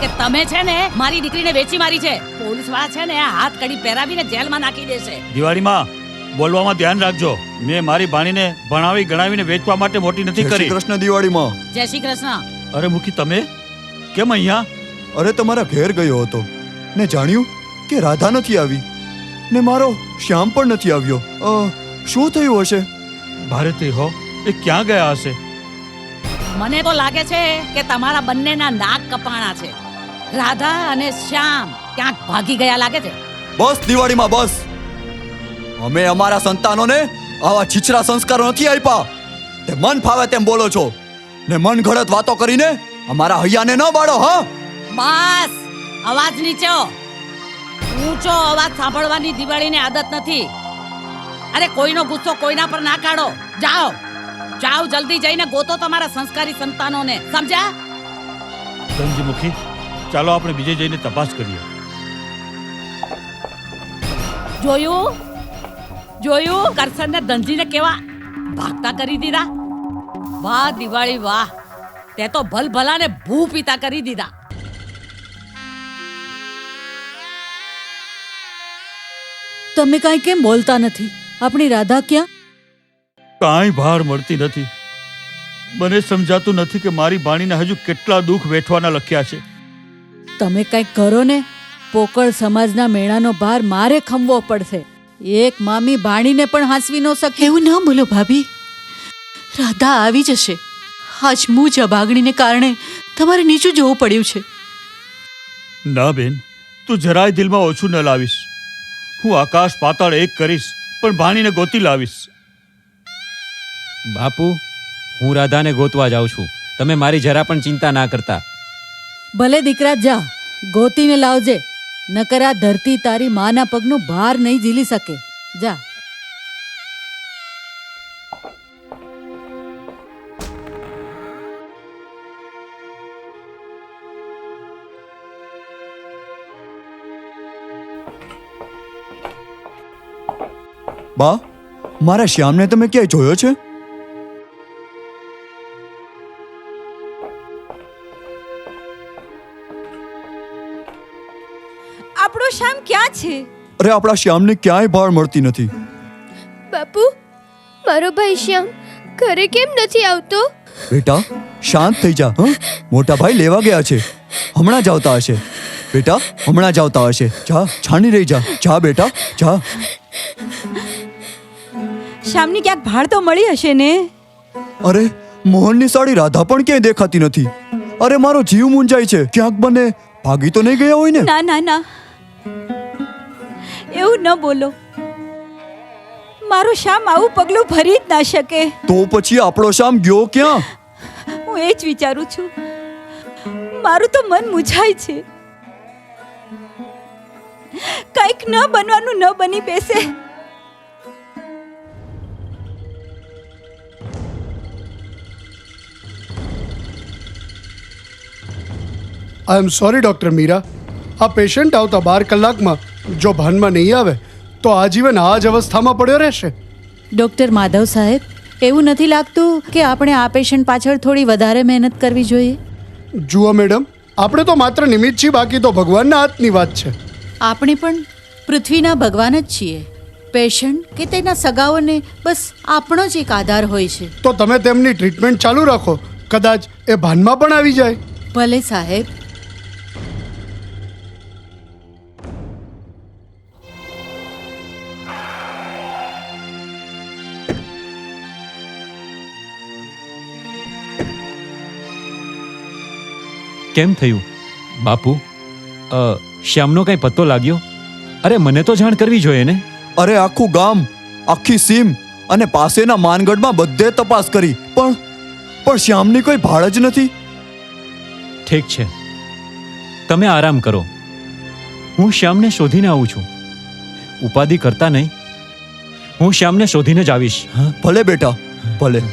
કે તમે છે ને મારી દીકરીને વેચી મારી છે. પોલીસ વાળા છે ને હાથ કડી પહેરાવીને જેલમાં નાખી દેશે. દિવાળીમાં બોલવામાં ધ્યાન રાખજો. મેં મારી ભાણીને ભણાવી ગણાવીને વેચવા માટે મોટી નથી જય શ્રી કરી. કૃષ્ણ દિવાળીમાં. જય શ્રી કૃષ્ણ. અરે મુખી, તમે કેમ અહીંયા? અરે તમારા ઘેર ગયો હતો ને જાણ્યું કે રાધા નથી આવી ને મારો શ્યામ પણ નથી આવ્યો. શું થયું હશે? ભારતી હો, એ ક્યાં ગયા હશે? મને તો લાગે છે કે તમારા બંનેના નાક કપાણા છે. રાધા અને શ્યામ ક્યાંક ભાગી ગયા લાગે છે. બસ દિવાળીમાં બસ. અમે અમારા સંતાનોને આવા છીછરા સંસ્કારો નથી આપ્યા. તે મન ફાવે તેમ બોલો છો ને મન ઘડત વાતો કરીને અમારા હૈયાને ન બાળો. હા, બસ અવાજ નીચો. ઊંચો અવાજ સાંભળવાની દિવાળીને આદત નથી. અરે કોઈનો ગુસ્સો કોઈના પર ના કાઢો. જાઓ જાઓ, જલ્દી જઈને ગોતો તમારા સંસ્કારી સંતાનોને. સમજ્યા? ધનજી મુખી, ચાલો આપણે બીજે જઈને તપાસ કરીએ. જોયું જોયું કરશન ને ધનજીને કેવા ભાગતા કરી દીધા. વાહ દિવાળી વાહ, તે તો ભલભલા ને ભૂ પીતા કરી દીધા. તમે કાંઈ કેમ બોલતા નથી? આપણી રાધા ક્યાં? કાંઈ ભાર મળતી નથી. મને સમજાતું નથી કે મારી ભાણીને હજુ કેટલા દુઃખ વેઠવાના લખ્યા છે. તમે કંઈક કરો ને. પોકળ સમાજના મેળાનો ભાર મારે ખમવો પડશે. એક મામી ભાણીને પણ હાંસવી ન શકે. એવું ન બોલો ભાભી. રાધા આવી જશે. આજ મું જ અભાગણીને કારણે તમારે નીચું જોવું પડ્યું છે. ના બેન, તું જરાય દિલમાં ઓછું ન લાવીશ. હું આકાશ પાતાળ એક કરીશ, પણ ભાણીને ગોતી લાવીશ. બાપુ, હું રાધાને ગોતવા જાઉં છું. તમે મારી જરા પણ ચિંતા ના કરતા. ભલે દીકરા જા, ગોતીને લાવજે. નકર આ ધરતી તારી માના પગનો ભાર નહીં ઝીલી શકે. જા. બા, મારા શ્યામને તમે ક્યાંય જોયો છે? આપણો શ્યામ ક્યાં છે? અરે આપણા શ્યામને ક્યાંય ભાળ મળતી નથી. બાપુ, મારો ભાઈ શ્યામ ઘરે કેમ નથી આવતો? બેટા શાંત થઈ જા. મોટા ભાઈ લેવા ગયા છે. હમણાં જ આવતા હશે. બેટા હમણાં જ આવતા હશે. જા, છાની રહી જા. જા બેટા જા. શ્યામની ક્યાંક ભાળ તો મળી હશે ને? અરે મોહનની સાડી રાધા પણ ક્યાંય દેખાતી નથી. અરે મારો જીવ મૂંઝાય છે. ક્યાંક બને ભાગી તો નહીં ગયા હોય ને? ના ના ના, એવું ન બોલો. મારો શ્યામ આવું પગલું ભરી જ ના શકે. તો પછી આપણો શ્યામ ગયો ક્યાં? હું એ જ વિચારું છું. મારું તો મન મૂંઝાય છે. કંઈક ન બનવાનું ન બની બેસે. આઈ એમ સોરી ડૉક્ટર મીરા. આ પેશન્ટ આવતા 12 કલાકમાં જો ભાનમાં નહીં આવે તો આજીવન આ જ અવસ્થામાં પડ્યો રહેશે. ડૉક્ટર માધવ સાહેબ, એવું નથી લાગતું કે આપણે આ પેશન્ટ પાછળ થોડી વધારે મહેનત કરવી જોઈએ? જુઓ મેડમ, આપણે તો માત્ર નિમિત્ત છીએ, બાકી તો ભગવાનના હાથની વાત છે. આપણે પણ પૃથ્વીના ભગવાન જ છીએ. પેશન્ટ કે તેના સગાઓને બસ આપણો જ એક આધાર હોય છે. તો તમે તેમની ટ્રીટમેન્ટ ચાલુ રાખો. કદાચ એ ભાનમાં પણ આવી જાય. ભલે સાહેબ. કેમ થયું બાપુ? શ્યામનો કઈ પત્તો લાગ્યો? અરે મને તો જાણ કરવી જોઈએ ને. અરે આખું ગામ, આખી સીમ અને પાસેના માનગઢમાં બધે તપાસ કરી, પણ શ્યામની કોઈ ભાળ જ નથી. ઠીક છે, તમે આરામ કરો. હું શ્યામને શોધીને આવું છું. ઉપાધિ કરતા નહીં. હું શ્યામને શોધીને જ આવીશ. ભલે બેટા, ભલે.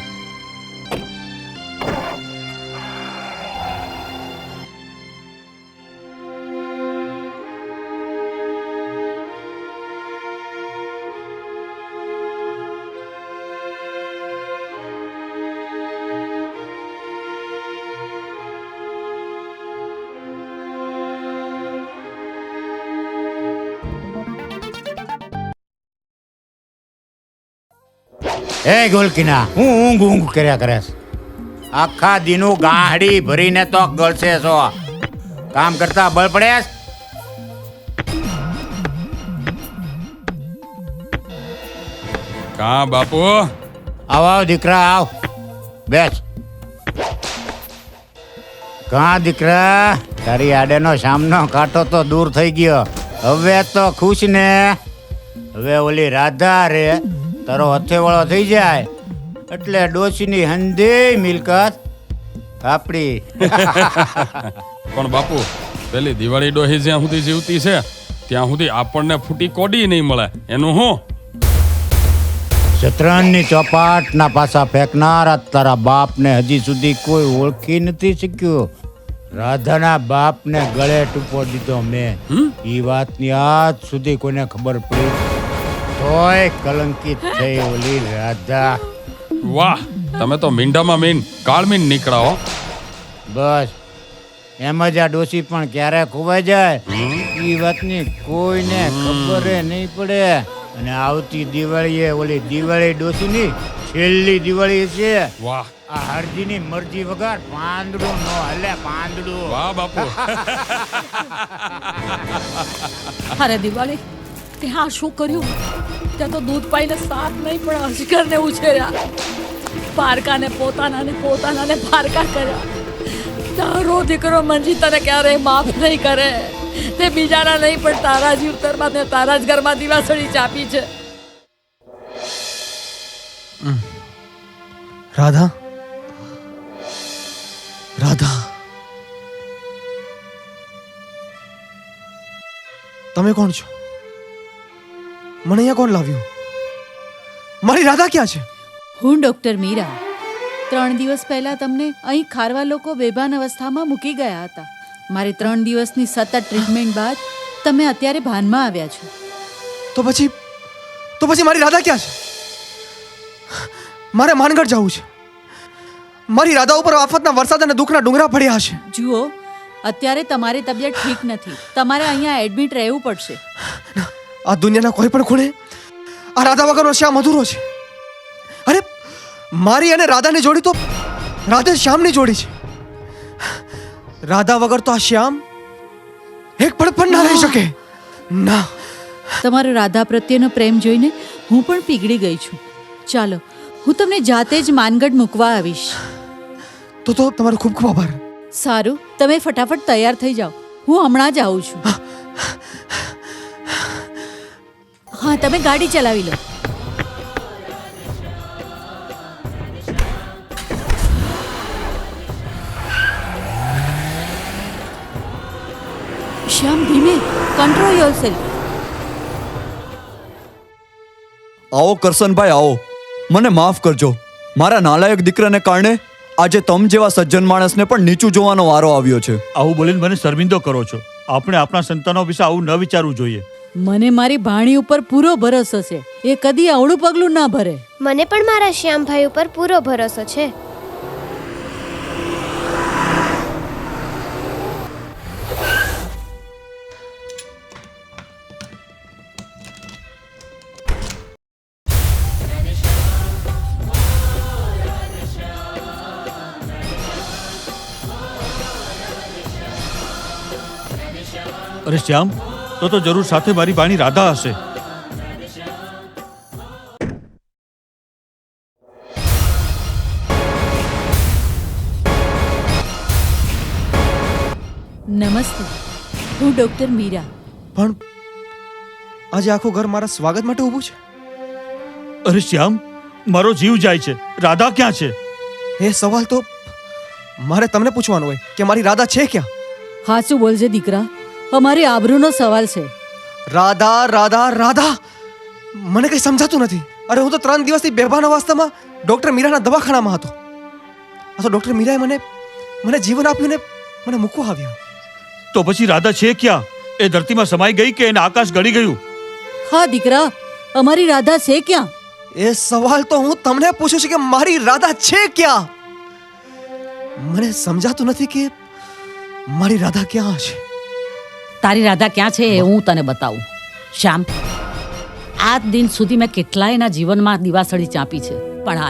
એ ગોલકીના હું ઊંઘ કર્યા કરે છે? આખા દીનું ગાડી ભરીને તો ગળશે છો. કામ કરતા બળ પડે છે? કા બાપુ? આવ દીકરા આવ, બેસ. કા દીકરા, તારી આડેનો સામનો કાંટો તો દૂર થઈ ગયો. હવે તો ખુશ ને? હવે ઓલી રાધા રે તારો હથેવાળો થઈ જાય એટલે ડોશીની હંધી મિલકત આપણી. પણ બાપુ, પેલી દિવાળી ડોહી જ્યાં સુધી જીવતી છે ત્યાં સુધી આપણને ફૂટી કોડી નહીં મળે. એનું હું? શતરંજની ચોપાટના પાછા ફેંકનારા તારા બાપને હજી સુધી કોઈ ઓળખી નથી શક્યું. રાધાના બાપને ગળે ટૂંપો દીધો મેં. ઈ વાતની આજ સુધી કોઈને ખબર પડી તોય કલંકિત થઈ ઓલી રાધા. વાહ, તમે તો મીંડામાં મીન કાળમીન નીકળાઓ. બસ એમ જ આ ડોશી પણ ક્યારે ખોવાઈ જાય ઈ વાતની કોઈને ખબર નહીં પડે. અને આવતી દિવાળીએ ઓલી દિવાળી ડોશીની છેલ્લી દિવાળી છે. વાહ, આ હરજીની મરજી વગર પાંદડું નો હલે, પાંદડું. વાહ બાપુ. અરે દિવાળી, ત્યાં શું કર્યું? ત્યાં તો દૂધ પાઈને સાથ નહીં પણ અજગરને ઉછેર્યા. પારકાને પોતાનાને પારકા કર્યા. તારો દીકરો મંજી તને ક્યારેય માફ નહીં કરે. તે બીજાના નહીં પણ તારા જ ઉત્તરમાં તે તારા જ ઘરમાં દિવાસળી ચાપી છે. રાધા, રાધા, તમે કોણ છો? મને અહીંયા કોણ લાવ્યું? મારી રાધા ક્યાં છે? હું ડોક્ટર મીરા. 3 દિવસ પહેલા તમને અહીં ખારવા લોકો બેભાન અવસ્થામાં મૂકી ગયા હતા. મારી 3 દિવસની સતત ટ્રીટમેન્ટ બાદ તમે અત્યારે ભાનમાં આવ્યા છો. તો પછી મારી રાધા ક્યાં છે? મારે માનગઢ જવું છે. મારી રાધા ઉપર આફતના વરસાદ અને દુઃખના ડુંગરા પડ્યા હશે. જુઓ, અત્યારે તમારી તબિયત ઠીક નથી. તમારે અહીંયા એડમિટ રહેવું પડશે. આ દુનિયાના કોઈ પણ ખૂણે આ રાધા વગરનો શ્યામ અધૂરો છે. અરે, મારી અને રાધાની જોડી તો રાધે શ્યામની જોડી છે. રાધા વગર તો આ શ્યામ એક પળ પણ ના રહી શકે. ના. તમારો રાધા પ્રત્યેનો પ્રેમ જોઈને હું પણ પીગળી ગઈ છું. ચાલો, હું તમને જાતે જ માનગઢ મૂકવા આવીશ. તો તમારો ખૂબ ખૂબ આભાર. સારું, તમે ફટાફટ તૈયાર થઈ જાઓ. હું હમણાં જ આવું છું. હા, તમે ગાડી ચલાવી લો. શ્યામ, ધીમે. Control yourself. આવો કરશનભાઈ, આવો. મને માફ કરજો. મારા નાલાયક દીકરાને કારણે આજે તમ જેવા સજ્જન માણસને પણ નીચું જોવાનો વારો આવ્યો છે. આવું બોલીને મને શર્મિંદો કરો છો. આપણે આપણા સંતાનો વિશે આવું ન વિચારવું જોઈએ. મને મારી ભાણી ઉપર પૂરો ભરોસો છે. એ કદી અવળું પગલું ના ભરે. મને પણ મારા શ્યામભાઈ ઉપર પૂરો ભરોસો છે. અરે શ્યામ, તો જરૂર સાથે મારી ભાણી રાધા હશે. નમસ્તે, હું ડોક્ટર મીરા. પણ આજે આખું ઘર મારા સ્વાગત માટે ઊભું છે. અરે શ્યામ, મારો જીવ જાય છે. રાધા ક્યાં છે? એ સવાલ તો મારે તમને પૂછવાનો હોય કે મારી રાધા છે ક્યાં? હાચું બોલજે દીકરા, અમારી આબરૂનો સવાલ છે. રાધા, રાધા, રાધા, મને કઈ સમજાતું નથી. અરે, હું તો 3 દિવસથી બેભાન અવસ્થામાં ડોક્ટર મીરાના દવાખાનામાં હતો. આ તો ડોક્ટર મીરાએ મને જીવન આપ્યું ને મને મૂકવા આવ્યા. તો પછી રાધા છે ક્યાં? એ ધરતીમાં સમાઈ ગઈ કે એને આકાશ ગળી ગયું? હા દીકરા, અમારી રાધા છે ક્યાં? એ સવાલ તો હું તમને પૂછું છું કે મારી રાધા છે ક્યાં? મને સમજાતું નથી કે મારી રાધા ક્યાં છે. તારી રાધા ક્યાં છે એ હું તને બતાવું. શ્યામ, આજ દિન સુધી મેં કેટલાયના જીવનમાં દિવાસળી ચાંપી છે, પણ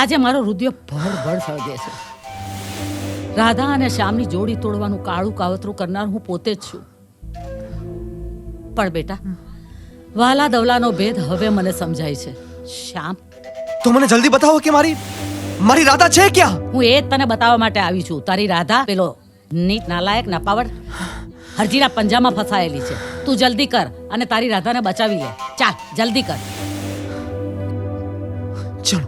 આજે મારો રુધિર ભડભડ સળગે છે. રાધા અને શ્યામની જોડી તોડવાનું કાળું કાવતરું કરનાર હું પોતે જ છું. પણ બેટા, વાલા દવલાનો ભેદ હવે મને સમજાય છે. શ્યામ, તો મને જલ્દી બતાવો કે મારી રાધા છે ક્યાં? હું એ જ તને બતાવવા માટે આવી છું. તારી રાધા પેલો નીત નાલાયક નપાવડ હરજીના પંજામાં ફસાયેલી છે. તું જલ્દી કર અને તારી રાધાને બચાવી લે. ચાલ જલ્દી કર. ચલો.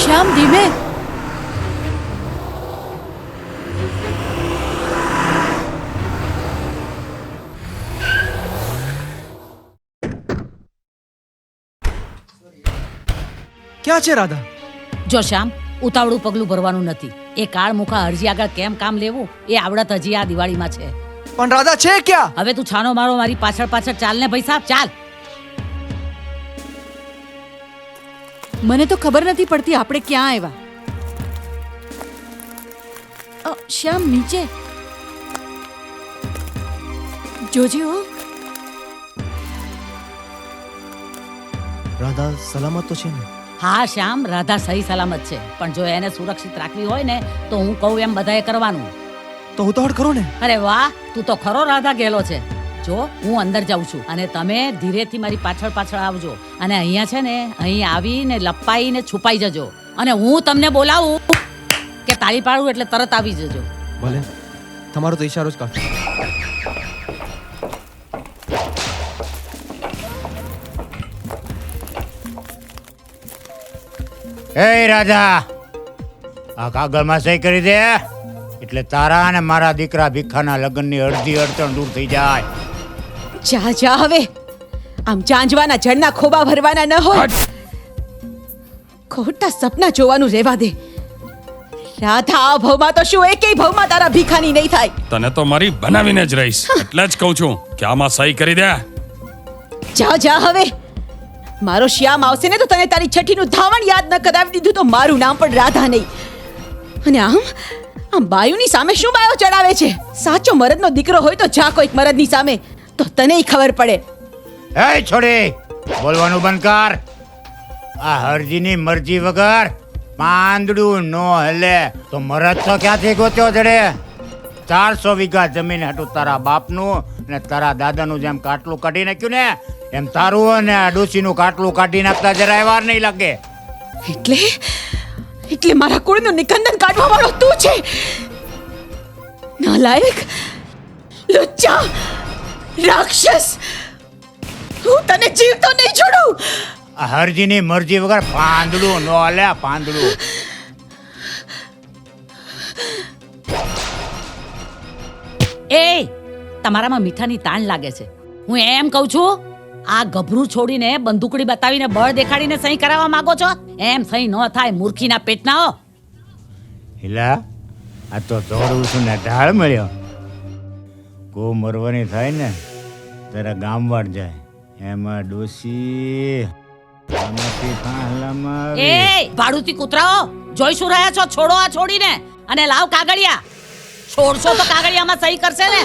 શ્યામ, ધીમે. ક્યાં છે રાધા? જો શ્યામ, ઉતાવળું પગલું ભરવાનું નથી. એ કાળ મુખા હરજી આગળ કેમ કામ લેવું એ આવડત હજી આ દિવાળીમાં છે. પણ રાધા છે ક્યાં? હવે તું છાનો મારો મારી પાછળ પાછળ ચાલ ને ભાઈ સાહેબ, ચાલ. મને તો ખબર નથી પડતી આપણે ક્યાં આવ્યા. શ્યામ, નીચે જોજે હો. રાધા સલામત તો છે ને? હા શ્યામ, રાધા સહી સલામત છે. પણ જો એને સુરક્ષિત રાખવી હોય ને તો હું કહું એમ બધાએ કરવાનું. તો ઉતાવળ કરો ને. અરે વાહ, તું તો ખરો રાધા ગેલો છે. જો હું અંદર જાઉં છું અને તમે ધીરેથી મારી પાછળ પાછળ આવજો. અને અહીંયા છે ને, અહીં આવીને લપાઈને છુપાઈ જજો. અને હું તમને બોલાવું કે તાળી પાડું એટલે તરત આવી જજો. ભલે, તમારો તો ઈશારો જ કાફી. એ રાધા, આ કાગળમાં સહી કરી દે એટલે તારા અને મારા દીકરા ભીખાના લગ્નની અડધી અડચણ દૂર થઈ જાય. જા જા હવે. આમ ચાંજવાના જળના ખોબા ભરવાના ન હોય. ખોટા સપના જોવાનું રહેવા દે. રાધા આ ભવમાં તો શું એકેય ભવમાં તારા ભીખાની નહીં થાય. તને તો મારી બનાવીને જ રહીશ, એટલે જ કહું છું કે આમાં સહી કરી દે. જા જા હવે. મારો શ્યામ આવશે ને તો તને તારી છઠ્ઠીનું ધાવણ યાદ ન કરાવી દીધું તો મારું નામ પણ રાધા નહીં. અને આમ બાયુની સામે શું બાયો ચડાવે છે? સાચો મરદનો દીકરો હોય તો જા કોઈક મરદની સામે, તો તનેય ખબર પડે. એ છોડી, બોલવાનું બંધ કર. આ હરજીની મરજી વગર પાંદડું નો હલે તો મરદ તો ક્યાંથી ગોત્યો જડે? 400 વીઘા જમીન હતું તારા બાપનું અને તારા દાદાનું જેમ કાટલું કાઢી નાખ્યું ને એમ તારું અને આ ડોશીનું કાટલું કાઢી નાખતા જરાય વાર નહીં લાગે. એટલે મારા કુળનું નિકંદન કાઢવા વાળો તું છે? નાલાયક, લુચ્ચા, રાક્ષસ! હું તને જીવતો નહીં છોડું. આ હરજીની મરજી વગર પાંદડું નો હલે, પાંદડું. એ તમારામાં મીઠાની તાણ લાગે છે. હું એમ કહું છું, આ ગભરું છોડીને બંદૂકડી બતાવીને બળ દેખાડીને સહી કરાવવા માંગો છો? એમ સહી ન થાય, મૂર્ખીના પેટના હો. હિલા, આ તો દોડું છું ને ઢાળ મળ્યો. કો મરવાની થાય ને તારા ગામવાડ જાય એમાં ડોસી એ ભાડુતી કૂતરાઓ, જોઈ શું રહ્યા છો? છોડો આ છોડીને અને લાવ કાગળિયા. છોડશો તો કાગળિયામાં સહી કરશે ને.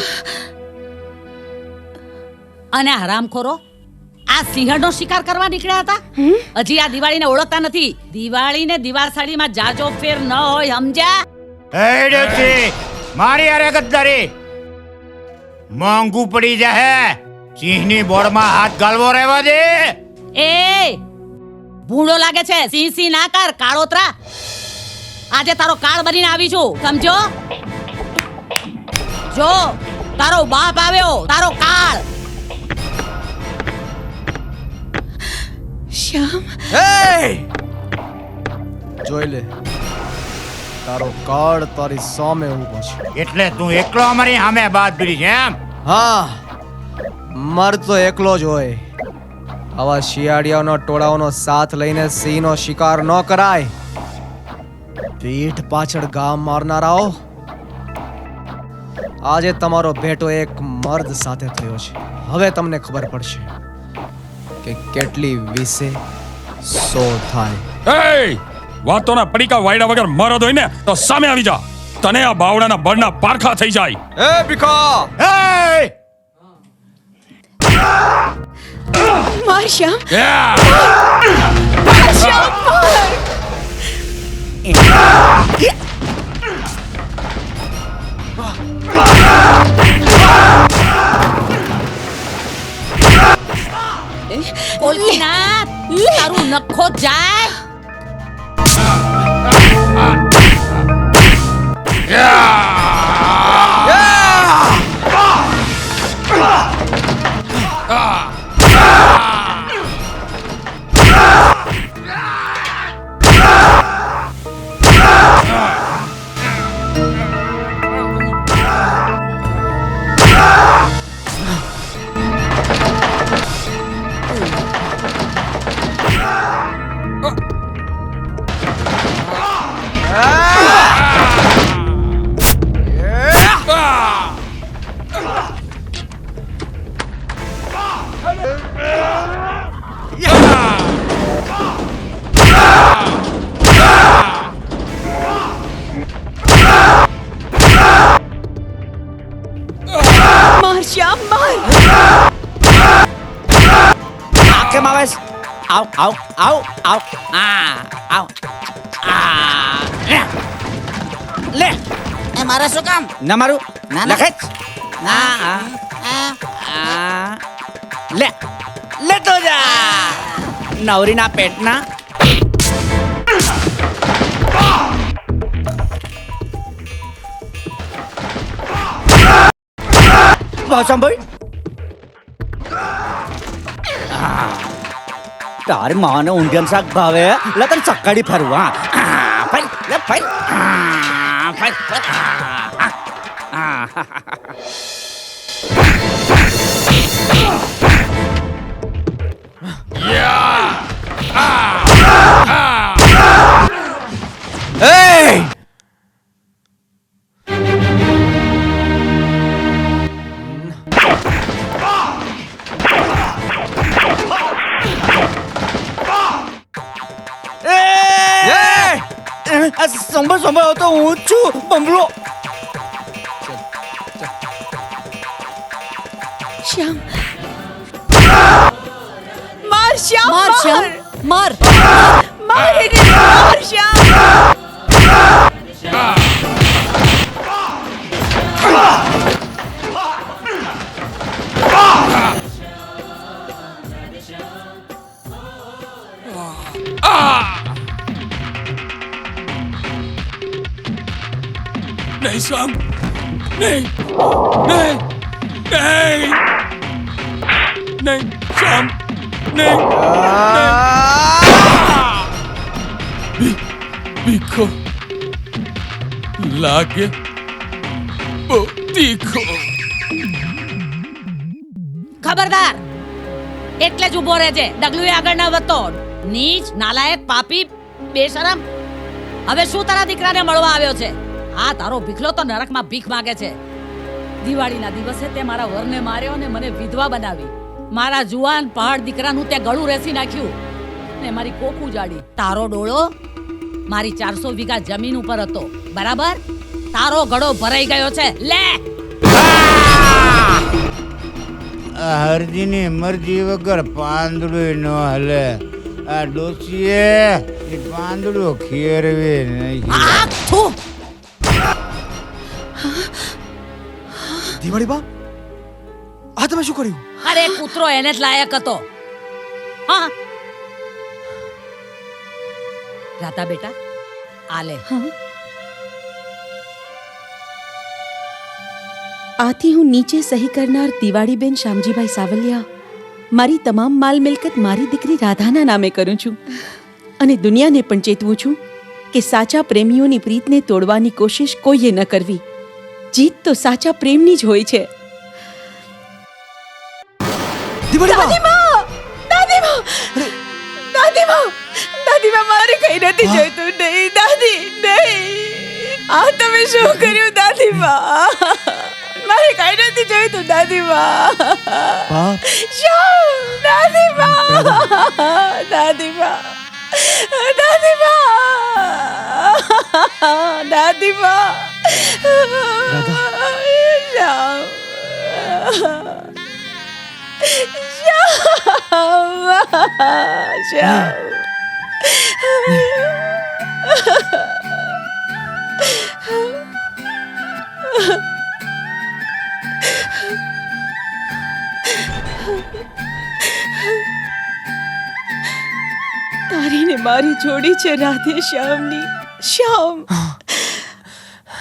અને હરામખોરો, આ સિંહણનો શિકાર કરવા નીકળ્યા હતા? હજી આ દિવાળીને ઓળખતા નથી? દિવાળીને દિવાસળીમાં જાજો ફેર ન હોય, સમજ્યા? એ ડોસી, મારી અરે ગદ્દારી મોંઘું પડી જાહે. સિંહની બોળમાં હાથ ગાલવો રહેવા દે. એ ભૂંડો લાગે છે, સી સી ના કર કાળોતરા. આજે તારો કાળ બનીને આવી છું, સમજો? જો તારો બાપ આવ્યો, તારો કાળ. શ્યામ, જોઈ લે, તારો કાળ તારી સામે ઊભો છે. એટલે તું એકલો અમારી સામે બહાદુરી છે એમ? હા, મર્દ તો એકલો જ હોય. આવા શિયાળિયાનો ટોળાઓનો સાથ લઈને સિંહનો શિકાર ન કરાય. પીઠ પાછળ ગામ મારનારાઓ, આજે તમારો ભેટો એક મર્દ સાથે થયો છે. હવે તમને ખબર પડશે કે કેટલી વિશે સો થાય. એ વાતોના પડીકા વાયડા વગર મરદ હોય ને તો સામે આવી જા. તને આ બાવડાના બળના પારખા થઈ જાય. એ ભીખા! માર શ્યામ, Yeah! શ્યામ માર. ગોલકીનાથ, તારું નખો જાય. માર શ્યામ માર. કેમ આવે છે? આવ આવ આવ આવ આવ લે. એ મારે શું કામ? ના મારું લખે લે લે તો જા નવરીના પેટના. ભાઈ તારી માને ઊંધિયાનું શાક ભાવે લે તને ચક્કાડી ફરું. હા ફરી લે ફરી સંભળ તો હું છું બંબલો. શ્યામ માર શ્યામ માર શ્યામ માર. માર એને માર શ્યામ. નહીં શ્યામ, નહીં નહીં નહીં નહીં શ્યામ, નહીં ભીખો લાગે બહુ તીખો. ખબરદાર, એટલે જ ઉભો રહેજે. ડગલું આગળ ના વધતો. નીચ, નાલાયક, પાપી, બેશરમ. હવે શું તારા દીકરાને મળવા આવ્યો છે? આ તારો ભીખલો તો નરકમાં ભીખ માંગે છે. દિવાળીના દિવસે તે મારા વરને માર્યો અને મને વિધવા બનાવી. મારા જુવાન પહાડ દીકરાનું તે ગળું રેસી નાખ્યું ને મારી કોક ઉજાડી. તારો ડોળો મારી 400 વીઘા જમીન ઉપર હતો, બરાબર? તારો ગળો ભરાઈ ગયો છે. લે હરજીની મરજી વગર પાંદડું ન હલે. આ ડોસીએ એ પાંદડું ખેરવે નહીં. દિવાળી બા, આ તમે શું કર્યું? અરે કૂતરો એને જ લાયક હતો. હા રાધા બેટા, આ લે. આથી હું નીચે સહી કરનાર દિવાળીબેન શામજીભાઈ સાવલિયા મારી તમામ માલ મિલકત મારી દીકરી રાધાના નામે કરું છું અને દુનિયાને પણ ચેતવું છું કે સાચા પ્રેમીઓની પ્રીતને તોડવાની કોશિશ કોઈએ ન કરવી. જીત તો સાચા પ્રેમની જ હોય છે. દાદીમા મારે કઈ નથી જોઈતું. નહીં દાદી, નહીં. આ તમે શું કર્યું દાદીમા? મારે કઈ નથી જોઈતું દાદીમા. દાદીમા, દાદીમા. દાદીમા રાધા તારી ને મારી જોડી છે રાધે શ્યામની. શ્યામ